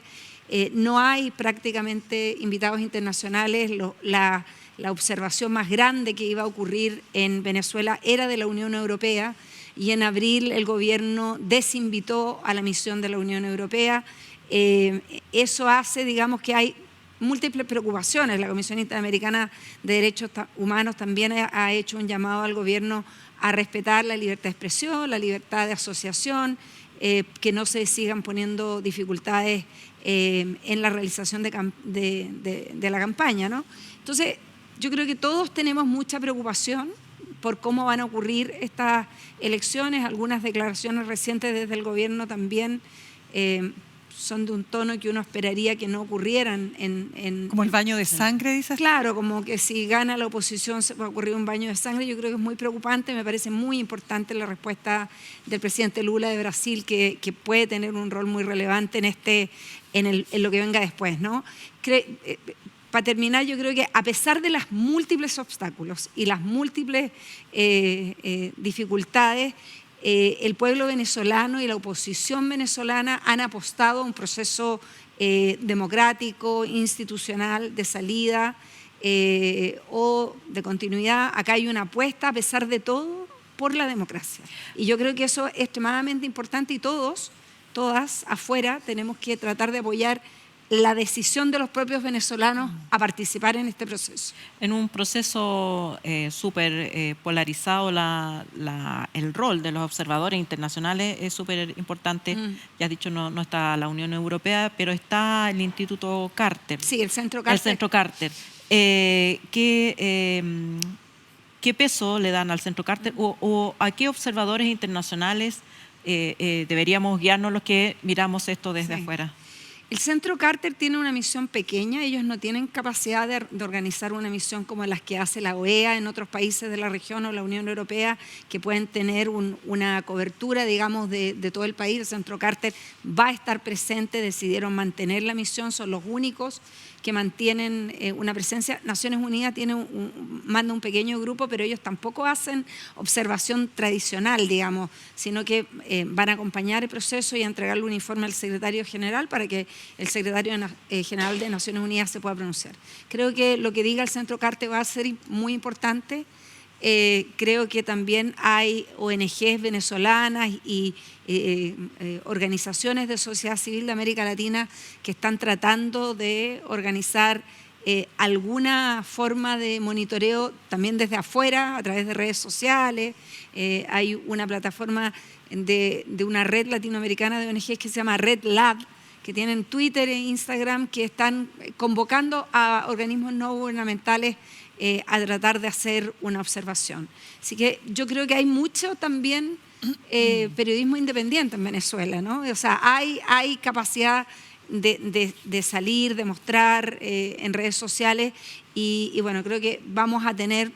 No hay prácticamente invitados internacionales. La observación más grande que iba a ocurrir en Venezuela era de la Unión Europea, y en abril el gobierno desinvitó a la misión de la Unión Europea. Eso hace, digamos, que hay múltiples preocupaciones. La Comisión Interamericana de Derechos Humanos también ha hecho un llamado al gobierno a respetar la libertad de expresión, la libertad de asociación, que no se sigan poniendo dificultades en la realización de la campaña, ¿no? Entonces, yo creo que todos tenemos mucha preocupación por cómo van a ocurrir estas elecciones. Algunas declaraciones recientes desde el gobierno también son de un tono que uno esperaría que no ocurrieran. Como el baño de sangre, dices. Claro, como que si gana la oposición se va a ocurrir un baño de sangre. Yo creo que es muy preocupante. Me parece muy importante la respuesta del presidente Lula de Brasil, que puede tener un rol muy relevante en lo que venga después, ¿no? Para terminar, yo creo que a pesar de los múltiples obstáculos y las múltiples dificultades, el pueblo venezolano y la oposición venezolana han apostado a un proceso democrático, institucional, de salida o de continuidad. Acá hay una apuesta, a pesar de todo, por la democracia. Y yo creo que eso es extremadamente importante, y todas afuera tenemos que tratar de apoyar la decisión de los propios venezolanos a participar en este proceso. En un proceso súper polarizado, el rol de los observadores internacionales es súper importante. Ya has dicho, no está la Unión Europea, pero está el Instituto Carter. Sí, el Centro Carter. El Centro Carter. ¿Qué peso le dan al Centro Carter o a qué observadores internacionales deberíamos guiarnos los que miramos esto desde afuera? El Centro Carter tiene una misión pequeña. Ellos no tienen capacidad de organizar una misión como las que hace la OEA en otros países de la región o la Unión Europea, que pueden tener una cobertura, digamos, de todo el país. El Centro Carter va a estar presente, decidieron mantener la misión, son los únicos que mantienen una presencia. Naciones Unidas manda un pequeño grupo, pero ellos tampoco hacen observación tradicional, digamos, sino que van a acompañar el proceso y a entregarle un informe al secretario general para que el secretario general de Naciones Unidas se pueda pronunciar. Creo que lo que diga el Centro Carter va a ser muy importante. Creo que también hay ONGs venezolanas y organizaciones de sociedad civil de América Latina que están tratando de organizar alguna forma de monitoreo también desde afuera, a través de redes sociales. Hay una plataforma de una red latinoamericana de ONGs que se llama Red Lab, que tienen Twitter e Instagram, que están convocando a organismos no gubernamentales a tratar de hacer una observación. Así que yo creo que hay mucho también periodismo independiente en Venezuela, ¿no? O sea, hay capacidad de salir, de mostrar en redes sociales y bueno, creo que vamos a tener,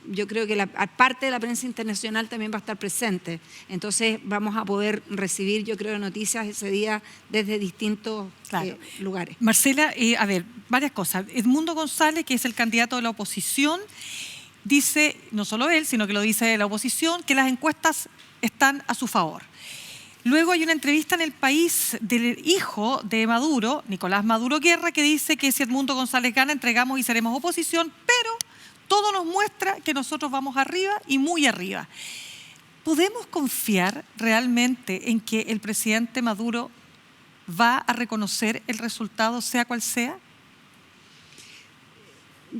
yo creo que parte de la prensa internacional también va a estar presente. Entonces vamos a poder recibir, yo creo, noticias ese día desde distintos lugares. Marcela, a ver, varias cosas. Edmundo González, que es el candidato de la oposición, dice, no solo él, sino que lo dice la oposición, que las encuestas están a su favor. Luego hay una entrevista en El País del hijo de Maduro, Nicolás Maduro Guerra, que dice que si Edmundo González gana, entregamos y seremos oposición, pero todo nos muestra que nosotros vamos arriba y muy arriba. ¿Podemos confiar realmente en que el presidente Maduro va a reconocer el resultado, sea cual sea?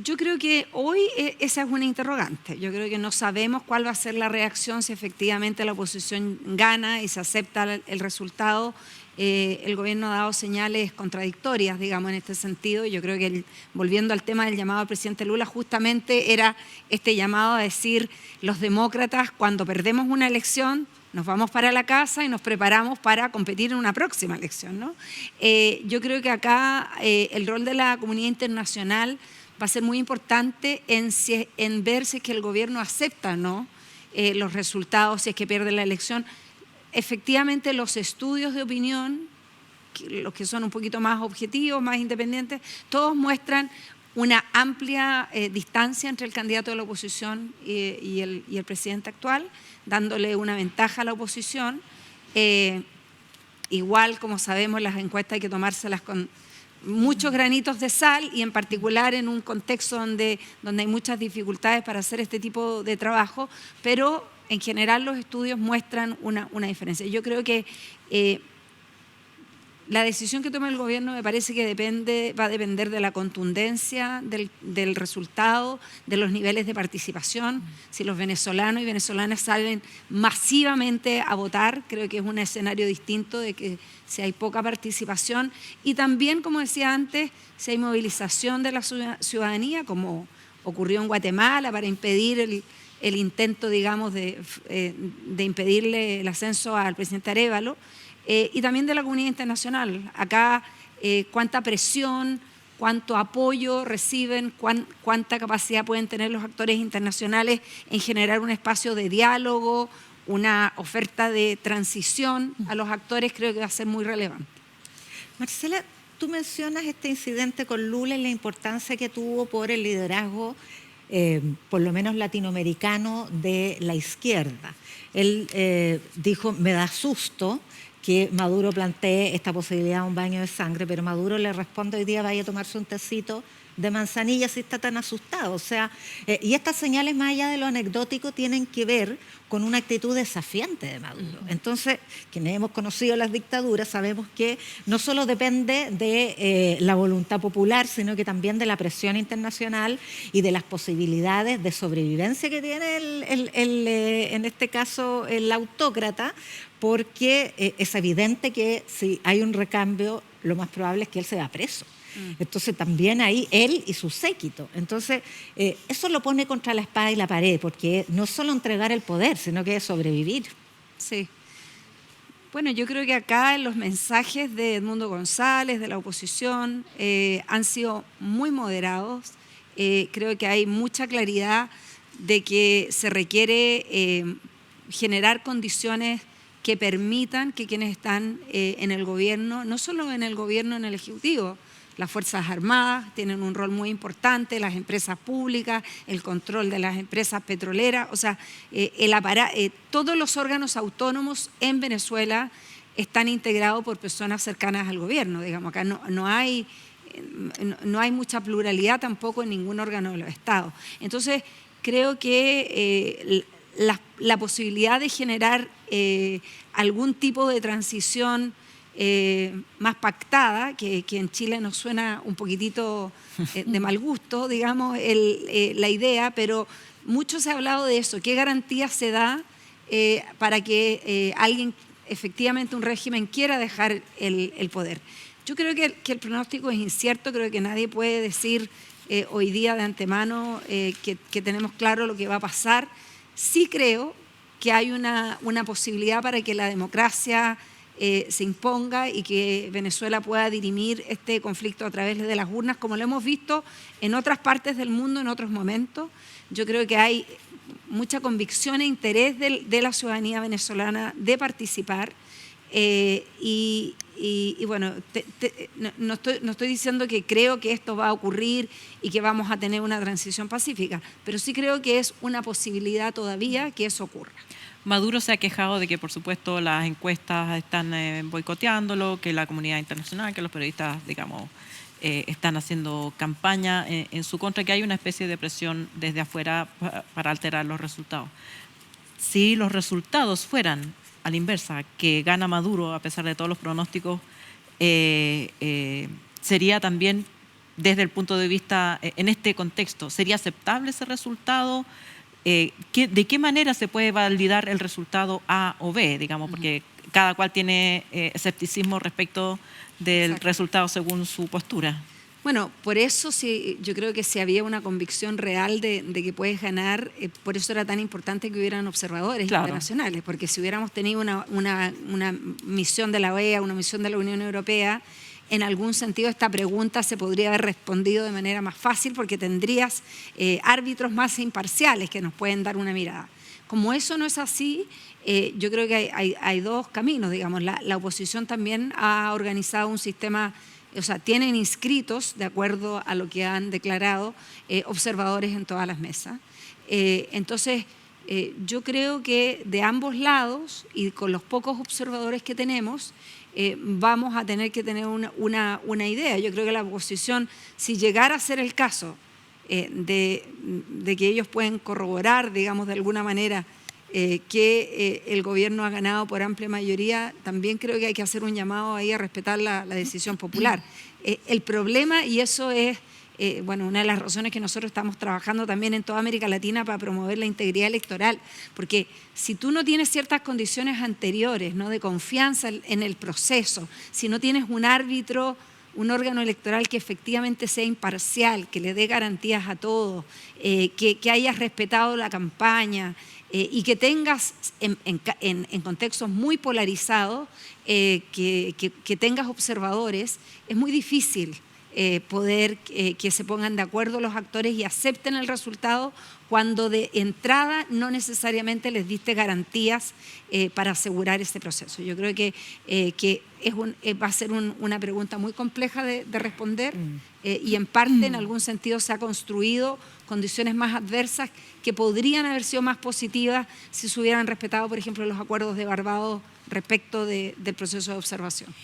Yo creo que hoy esa es una interrogante. Yo creo que no sabemos cuál va a ser la reacción si efectivamente la oposición gana y se acepta el resultado. El gobierno ha dado señales contradictorias, digamos, en este sentido. Yo creo que, volviendo al tema del llamado al presidente Lula, justamente era este llamado a decir, los demócratas, cuando perdemos una elección, nos vamos para la casa y nos preparamos para competir en una próxima elección, ¿no? Yo creo que acá el rol de la comunidad internacional va a ser muy importante en ver si es que el gobierno acepta o no los resultados, si es que pierde la elección. Efectivamente, los estudios de opinión los que son un poquito más objetivos, más independientes, todos muestran una amplia distancia entre el candidato de la oposición y el presidente actual, dándole una ventaja a la oposición. Igual, como sabemos, las encuestas hay que tomárselas con muchos granitos de sal y en particular en un contexto donde hay muchas dificultades para hacer este tipo de trabajo, pero en general los estudios muestran una diferencia. Yo creo que la decisión que tome el gobierno me parece que va a depender de la contundencia del resultado, de los niveles de participación. Si los venezolanos y venezolanas salen masivamente a votar, creo que es un escenario distinto de que si hay poca participación. Y también, como decía antes, si hay movilización de la ciudadanía, como ocurrió en Guatemala, para impedir el intento, digamos, de impedirle el ascenso al presidente Arévalo, y también de la comunidad internacional. Acá, cuánta presión, cuánto apoyo reciben, cuánta capacidad pueden tener los actores internacionales en generar un espacio de diálogo, una oferta de transición a los actores, creo que va a ser muy relevante. Marcela, tú mencionas este incidente con Lula y la importancia que tuvo por el liderazgo, por lo menos latinoamericano, de la izquierda. Él dijo, me da susto que Maduro plantee esta posibilidad de un baño de sangre, pero Maduro le responde hoy día vaya a tomarse un tecito de manzanilla si está tan asustado. O sea, y estas señales, más allá de lo anecdótico, tienen que ver con una actitud desafiante de Maduro. Entonces, quienes hemos conocido las dictaduras sabemos que no solo depende de la voluntad popular, sino que también de la presión internacional y de las posibilidades de sobrevivencia que tiene en este caso el autócrata, porque es evidente que si hay un recambio, lo más probable es que él se va preso. Entonces también ahí él y su séquito. Entonces eso lo pone contra la espada y la pared, porque no es solo entregar el poder, sino que es sobrevivir. Sí. Bueno, yo creo que acá los mensajes de Edmundo González, de la oposición, han sido muy moderados. Creo que hay mucha claridad de que se requiere generar condiciones que permitan que quienes están en el gobierno, no solo en el gobierno, en el Ejecutivo, las Fuerzas Armadas tienen un rol muy importante, las empresas públicas, el control de las empresas petroleras, o sea, todos los órganos autónomos en Venezuela están integrados por personas cercanas al gobierno, digamos, acá no hay mucha pluralidad tampoco en ningún órgano de los estados. Entonces, creo que la posibilidad de generar algún tipo de transición más pactada, que en Chile nos suena un poquitito de mal gusto, digamos, la idea, pero mucho se ha hablado de eso. ¿Qué garantía se da para que alguien, efectivamente un régimen, quiera dejar el poder? Yo creo que el pronóstico es incierto, creo que nadie puede decir hoy día de antemano que tenemos claro lo que va a pasar. Sí creo que hay una posibilidad para que la democracia se imponga y que Venezuela pueda dirimir este conflicto a través de las urnas, como lo hemos visto en otras partes del mundo en otros momentos. Yo creo que hay mucha convicción e interés de la ciudadanía venezolana de participar. Y bueno, no estoy diciendo que creo que esto va a ocurrir y que vamos a tener una transición pacífica, pero sí creo que es una posibilidad todavía que eso ocurra. Maduro se ha quejado de que, por supuesto, las encuestas están boicoteándolo, que la comunidad internacional, que los periodistas, digamos, están haciendo campaña en su contra, que hay una especie de presión desde afuera para alterar los resultados. Si los resultados fueran a la inversa, que gana Maduro a pesar de todos los pronósticos, sería también, desde el punto de vista, en este contexto, ¿sería aceptable ese resultado? ¿De qué manera se puede validar el resultado A o B, digamos? Porque cada cual tiene escepticismo respecto del resultado según su postura. Bueno, por eso sí, yo creo que si había una convicción real de que puedes ganar, por eso era tan importante que hubieran observadores internacionales, porque si hubiéramos tenido una misión de la OEA, una misión de la Unión Europea, en algún sentido esta pregunta se podría haber respondido de manera más fácil porque tendrías árbitros más imparciales que nos pueden dar una mirada. como eso no es así, yo creo que hay dos caminos, digamos. La oposición también ha organizado un sistema, o sea, tienen inscritos, de acuerdo a lo que han declarado, observadores en todas las mesas. Entonces, yo creo que de ambos lados y con los pocos observadores que tenemos, vamos a tener que tener una idea. Yo creo que la oposición, si llegara a ser el caso de que ellos pueden corroborar, digamos, de alguna manera, que el gobierno ha ganado por amplia mayoría, también creo que hay que hacer un llamado ahí a respetar la decisión popular. El problema, y eso es bueno, una de las razones que nosotros estamos trabajando también en toda América Latina para promover la integridad electoral, porque si tú no tienes ciertas condiciones anteriores, ¿no?, de confianza en el proceso, si no tienes un árbitro, un órgano electoral que efectivamente sea imparcial, que le dé garantías a todos, que hayas respetado la campaña y que tengas en contextos muy polarizados, que tengas observadores, es muy difícil poder que se pongan de acuerdo los actores y acepten el resultado cuando de entrada no necesariamente les diste garantías para asegurar este proceso. Yo creo que va a ser una pregunta muy compleja de responder y en parte, en algún sentido, se ha construido condiciones más adversas que podrían haber sido más positivas si se hubieran respetado, por ejemplo, los acuerdos de Barbados respecto del proceso de observación.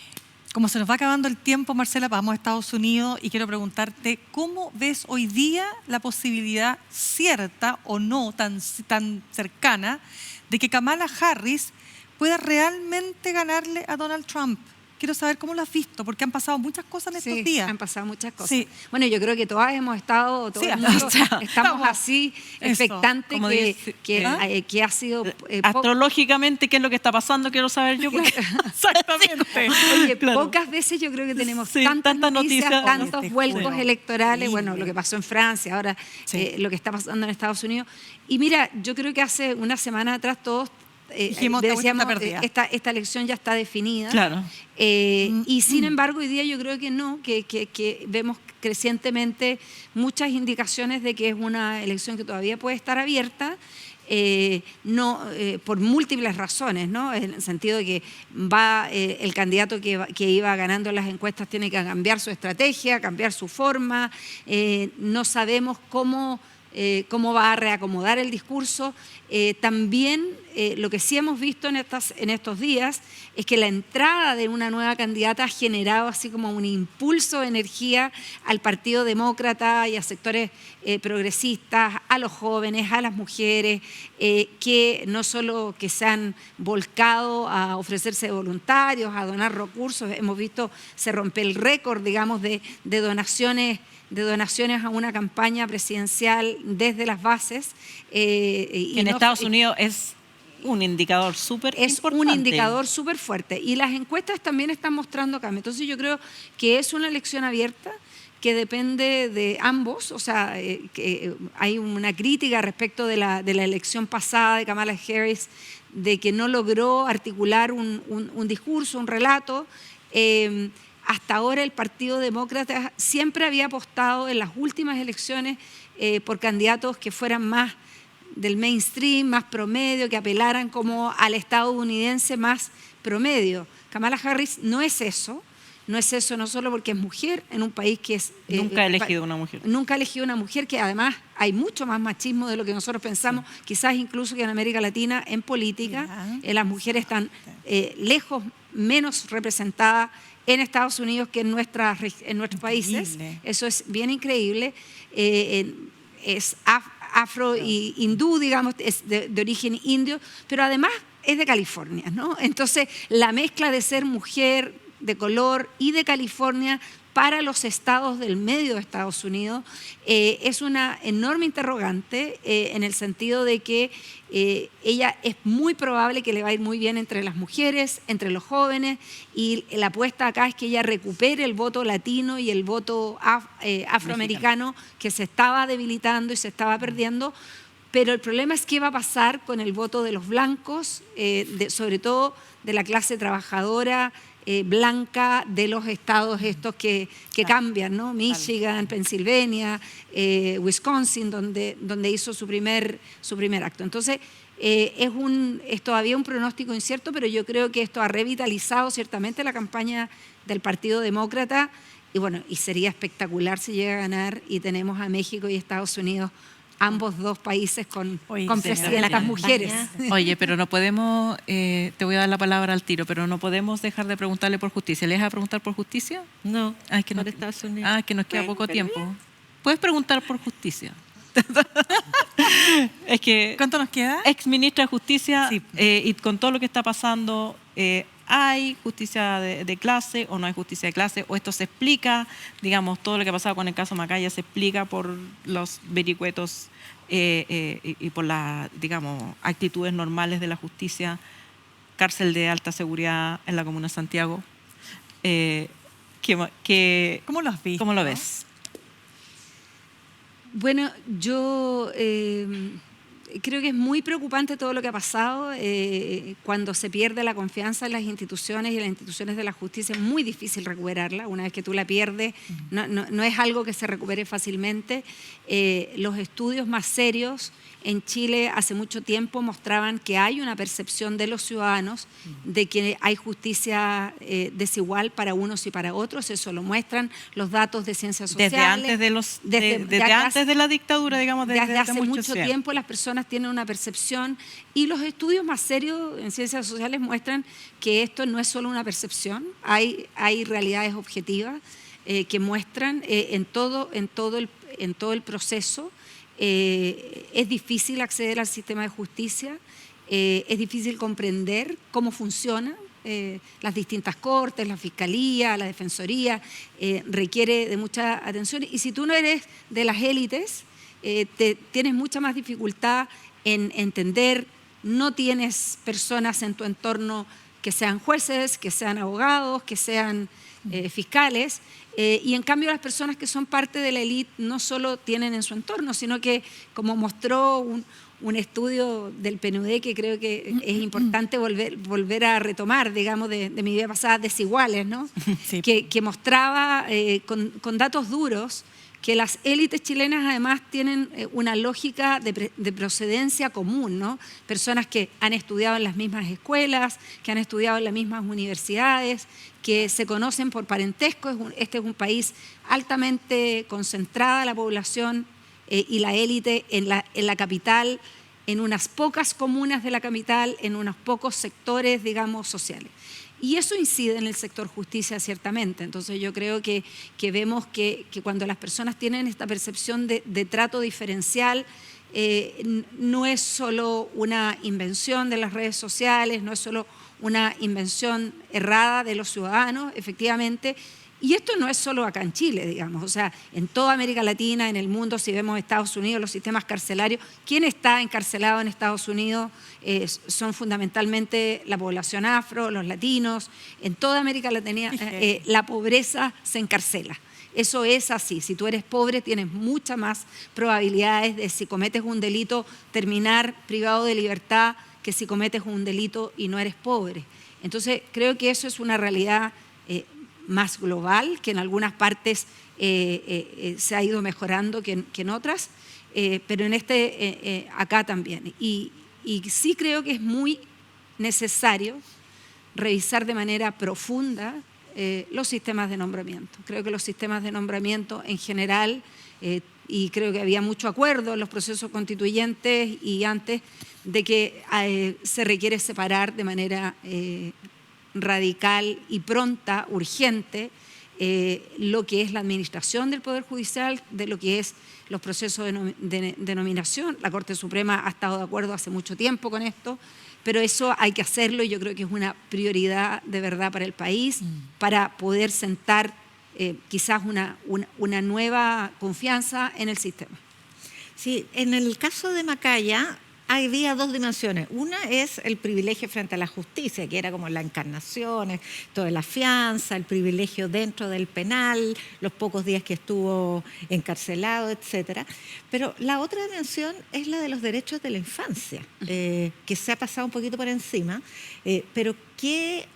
Como se nos va acabando el tiempo, Marcela, vamos a Estados Unidos y quiero preguntarte, ¿cómo ves hoy día la posibilidad cierta o no tan cercana de que Kamala Harris pueda realmente ganarle a Donald Trump? Quiero saber cómo lo has visto, porque han pasado muchas cosas en estos días. Han pasado muchas cosas. Sí. Bueno, yo creo que todas hemos estado, todo el mundo, estamos así, expectantes que ha sido... astrológicamente, ¿qué es lo que está pasando? Quiero saber yo. Exactamente. Oye, pocas veces yo creo que tenemos tantas noticias, tantos vuelcos electorales, bueno, lo que pasó en Francia, ahora lo que está pasando en Estados Unidos. Y mira, yo creo que hace una semana atrás todos decíamos, esta elección ya está definida. Claro. Y sin embargo, hoy día yo creo que no, que vemos crecientemente muchas indicaciones de que es una elección que todavía puede estar abierta, por múltiples razones, ¿no? En el sentido de que el candidato que iba ganando las encuestas tiene que cambiar su estrategia, cambiar su forma, no sabemos cómo va a reacomodar el discurso. También lo que sí hemos visto en estos días es que la entrada de una nueva candidata ha generado así como un impulso de energía al Partido Demócrata y a sectores progresistas, a los jóvenes, a las mujeres, que no solo que se han volcado a ofrecerse voluntarios, a donar recursos, hemos visto se rompe el récord, digamos, de donaciones a una campaña presidencial desde las bases. Y en Estados Unidos es un indicador súper importante. Es un indicador súper fuerte. Y las encuestas también están mostrando cambio. Entonces yo creo que es una elección abierta que depende de ambos. O sea, que hay una crítica respecto de la elección pasada de Kamala Harris, de que no logró articular un discurso, un relato. Hasta ahora el Partido Demócrata siempre había apostado en las últimas elecciones por candidatos que fueran más del mainstream, más promedio, que apelaran como al estadounidense más promedio. Kamala Harris no es eso no solo porque es mujer en un país que es... Nunca ha elegido una mujer. Nunca ha elegido una mujer, que además hay mucho más machismo de lo que nosotros pensamos, quizás incluso que en América Latina en política. Las mujeres están lejos menos representadas en Estados Unidos que en nuestros países. Eso es bien increíble. Es afro y hindú, digamos, es de origen indio, pero además es de California, ¿no? Entonces, la mezcla de ser mujer de color y de California para los estados del medio de Estados Unidos es una enorme interrogante en el sentido de que ella es muy probable que le va a ir muy bien entre las mujeres, entre los jóvenes, y la apuesta acá es que ella recupere el voto latino y el voto afroamericano que se estaba debilitando y se estaba perdiendo. Pero el problema es qué va a pasar con el voto de los blancos, sobre todo de la clase trabajadora blanca de los estados estos que cambian, ¿no? Michigan, Pennsylvania, Wisconsin, donde hizo su primer acto. Entonces, Es todavía un pronóstico incierto, pero yo creo que esto ha revitalizado ciertamente la campaña del Partido Demócrata y bueno, y sería espectacular si llega a ganar y tenemos a México y Estados Unidos, ambos dos países con presidentas mujeres. Oye, pero no podemos, te voy a dar la palabra al tiro, pero no podemos dejar de preguntarle por justicia. ¿Le vas a preguntar por justicia? No, es que por Estados Unidos. Ah, es que nos queda poco tiempo. Puedes preguntar por justicia. Es que ¿cuánto nos queda? Ex ministra de Justicia, sí. Y con todo lo que está pasando, ¿hay justicia de clase o no hay justicia de clase? ¿O esto se explica, digamos, todo lo que ha pasado con el caso Macaya se explica por los vericuetos y por las, digamos, actitudes normales de la justicia? Cárcel de alta seguridad en la Comuna de Santiago. ¿Cómo lo has visto? ¿Cómo lo ves? Bueno, yo creo que es muy preocupante todo lo que ha pasado. Cuando se pierde la confianza en las instituciones y en las instituciones de la justicia, es muy difícil recuperarla. Una vez que tú la pierdes, no es algo que se recupere fácilmente. Los estudios más serios en Chile hace mucho tiempo mostraban que hay una percepción de los ciudadanos de que hay justicia desigual para unos y para otros. Eso lo muestran los datos de ciencias sociales. Desde antes de la dictadura, digamos, desde hace mucho tiempo las personas tienen una percepción y los estudios más serios en ciencias sociales muestran que esto no es solo una percepción, hay realidades objetivas que muestran en todo el proceso. Es difícil acceder al sistema de justicia, es difícil comprender cómo funciona. Las distintas cortes, la fiscalía, la defensoría, requiere de mucha atención. Y si tú no eres de las élites, tienes mucha más dificultad en entender, no tienes personas en tu entorno que sean jueces, que sean abogados, que sean fiscales, y en cambio las personas que son parte de la élite no solo tienen en su entorno, sino que, como mostró un estudio del PNUD que creo que es importante volver a retomar, digamos, de mi vida pasada, Desiguales, ¿no? Sí. Que mostraba con datos duros que las élites chilenas además tienen una lógica de procedencia común, ¿no? Personas que han estudiado en las mismas escuelas, que han estudiado en las mismas universidades, que se conocen por parentesco. Este es un país altamente concentrada la población y la élite en la capital, en unas pocas comunas de la capital, en unos pocos sectores, digamos, sociales. Y eso incide en el sector justicia ciertamente. Entonces yo creo que vemos que cuando las personas tienen esta percepción de trato diferencial, no es solo una invención de las redes sociales, no es solo una invención errada de los ciudadanos, efectivamente. Y esto no es solo acá en Chile, digamos, o sea, en toda América Latina, en el mundo, si vemos Estados Unidos, los sistemas carcelarios, ¿quién está encarcelado en Estados Unidos? Son fundamentalmente la población afro, los latinos. En toda América Latina la pobreza se encarcela. Eso es así. Si tú eres pobre, tienes muchas más probabilidades de, si cometes un delito, terminar privado de libertad que si cometes un delito y no eres pobre. Entonces, creo que eso es una realidad más global, que en algunas partes se ha ido mejorando que en otras, pero en acá también. Y sí creo que es muy necesario revisar de manera profunda los sistemas de nombramiento. Creo que los sistemas de nombramiento en general, y creo que había mucho acuerdo en los procesos constituyentes y antes, de que se requiere separar de manera radical y pronta, urgente, lo que es la administración del Poder Judicial, de lo que es los procesos de nominación. La Corte Suprema ha estado de acuerdo hace mucho tiempo con esto, pero eso hay que hacerlo y yo creo que es una prioridad de verdad para el país, para poder sentar quizás una nueva confianza en el sistema. Sí, en el caso de Macaya había dos dimensiones. Una es el privilegio frente a la justicia, que era como la encarnación, toda la fianza, el privilegio dentro del penal, los pocos días que estuvo encarcelado, etcétera. Pero la otra dimensión es la de los derechos de la infancia, que se ha pasado un poquito por encima, pero que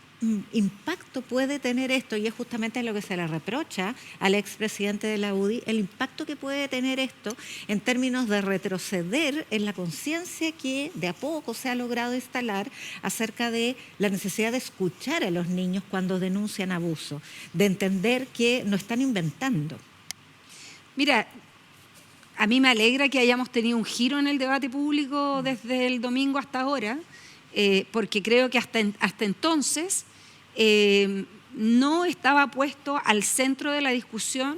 impacto puede tener esto, y es justamente lo que se le reprocha al expresidente de la UDI, el impacto que puede tener esto en términos de retroceder en la conciencia que de a poco se ha logrado instalar acerca de la necesidad de escuchar a los niños cuando denuncian abuso, de entender que no están inventando. Mira, a mí me alegra que hayamos tenido un giro en el debate público desde el domingo hasta ahora, porque creo que hasta entonces no estaba puesto al centro de la discusión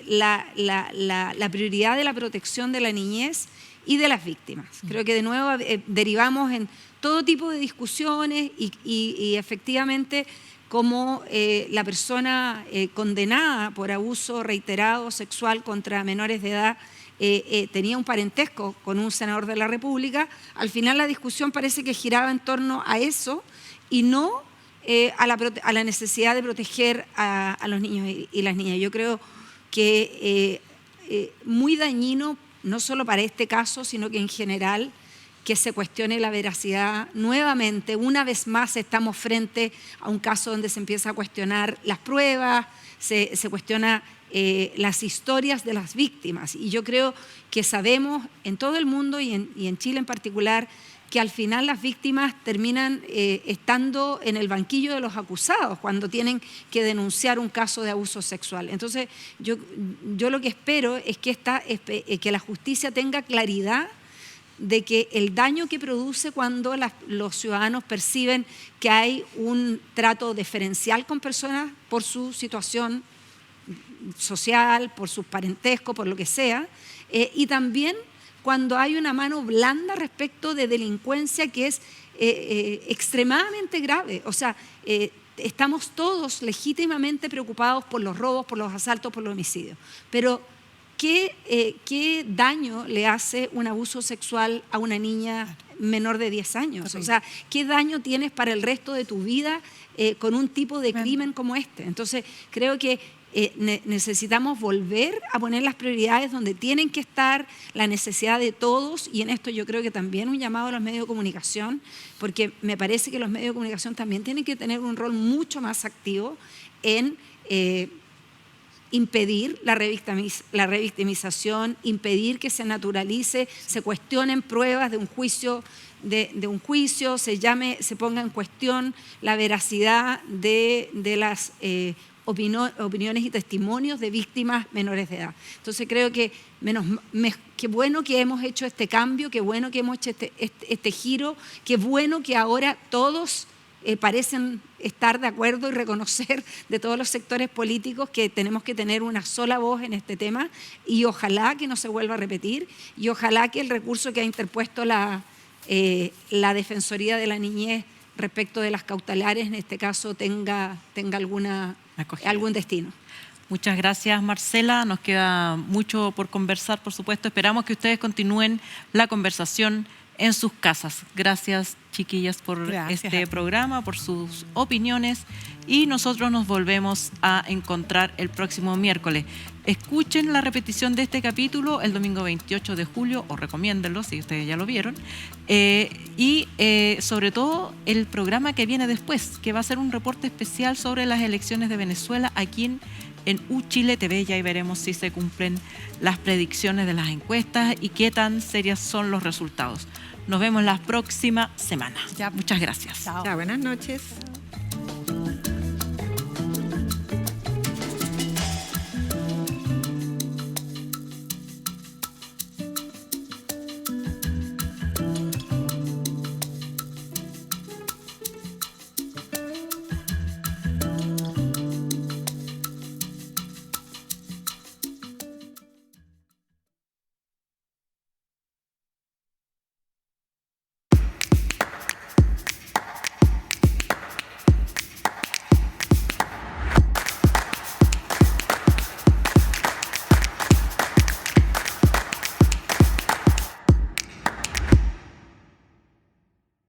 la prioridad de la protección de la niñez y de las víctimas. Creo que de nuevo derivamos en todo tipo de discusiones y efectivamente como la persona condenada por abuso reiterado sexual contra menores de edad tenía un parentesco con un senador de la República, al final la discusión parece que giraba en torno a eso y no a la necesidad de proteger a los niños y las niñas. Yo creo que muy dañino, no solo para este caso, sino que en general, que se cuestione la veracidad. Nuevamente, una vez más, estamos frente a un caso donde se empieza a cuestionar las pruebas, se cuestiona las historias de las víctimas. Y yo creo que sabemos en todo el mundo y en Chile en particular que al final las víctimas terminan estando en el banquillo de los acusados cuando tienen que denunciar un caso de abuso sexual. Entonces, yo lo que espero es que la justicia tenga claridad de que el daño que produce cuando los ciudadanos perciben que hay un trato diferencial con personas por su situación social, por su parentesco, por lo que sea, y también cuando hay una mano blanda respecto de delincuencia que es extremadamente grave. O sea, estamos todos legítimamente preocupados por los robos, por los asaltos, por los homicidios, pero ¿qué daño le hace un abuso sexual a una niña menor de 10 años? O sea, ¿qué daño tienes para el resto de tu vida con un tipo de crimen como este? Entonces, creo que necesitamos volver a poner las prioridades donde tienen que estar, la necesidad de todos, y en esto yo creo que también un llamado a los medios de comunicación, porque me parece que los medios de comunicación también tienen que tener un rol mucho más activo en impedir la revictimización, impedir que se naturalice, se cuestionen pruebas de un juicio, se ponga en cuestión la veracidad de las opiniones y testimonios de víctimas menores de edad. Entonces creo que qué bueno que hemos hecho este cambio, qué bueno que hemos hecho este giro, qué bueno que ahora todos parecen estar de acuerdo y reconocer de todos los sectores políticos que tenemos que tener una sola voz en este tema, y ojalá que no se vuelva a repetir, y ojalá que el recurso que ha interpuesto la Defensoría de la Niñez respecto de las cautelares en este caso tenga algún destino. Muchas gracias, Marcela. Nos queda mucho por conversar, por supuesto. Esperamos que ustedes continúen la conversación en sus casas. Gracias, chiquillas, por este programa, por sus opiniones, y nosotros nos volvemos a encontrar el próximo miércoles. Escuchen la repetición de este capítulo el domingo 28 de julio, o recomiéndenlo si ustedes ya lo vieron, y sobre todo el programa que viene después, que va a ser un reporte especial sobre las elecciones de Venezuela aquí en UChile TV. Ya ahí veremos si se cumplen las predicciones de las encuestas y qué tan serias son los resultados. Nos vemos la próxima semana. Muchas gracias. Chao, buenas noches.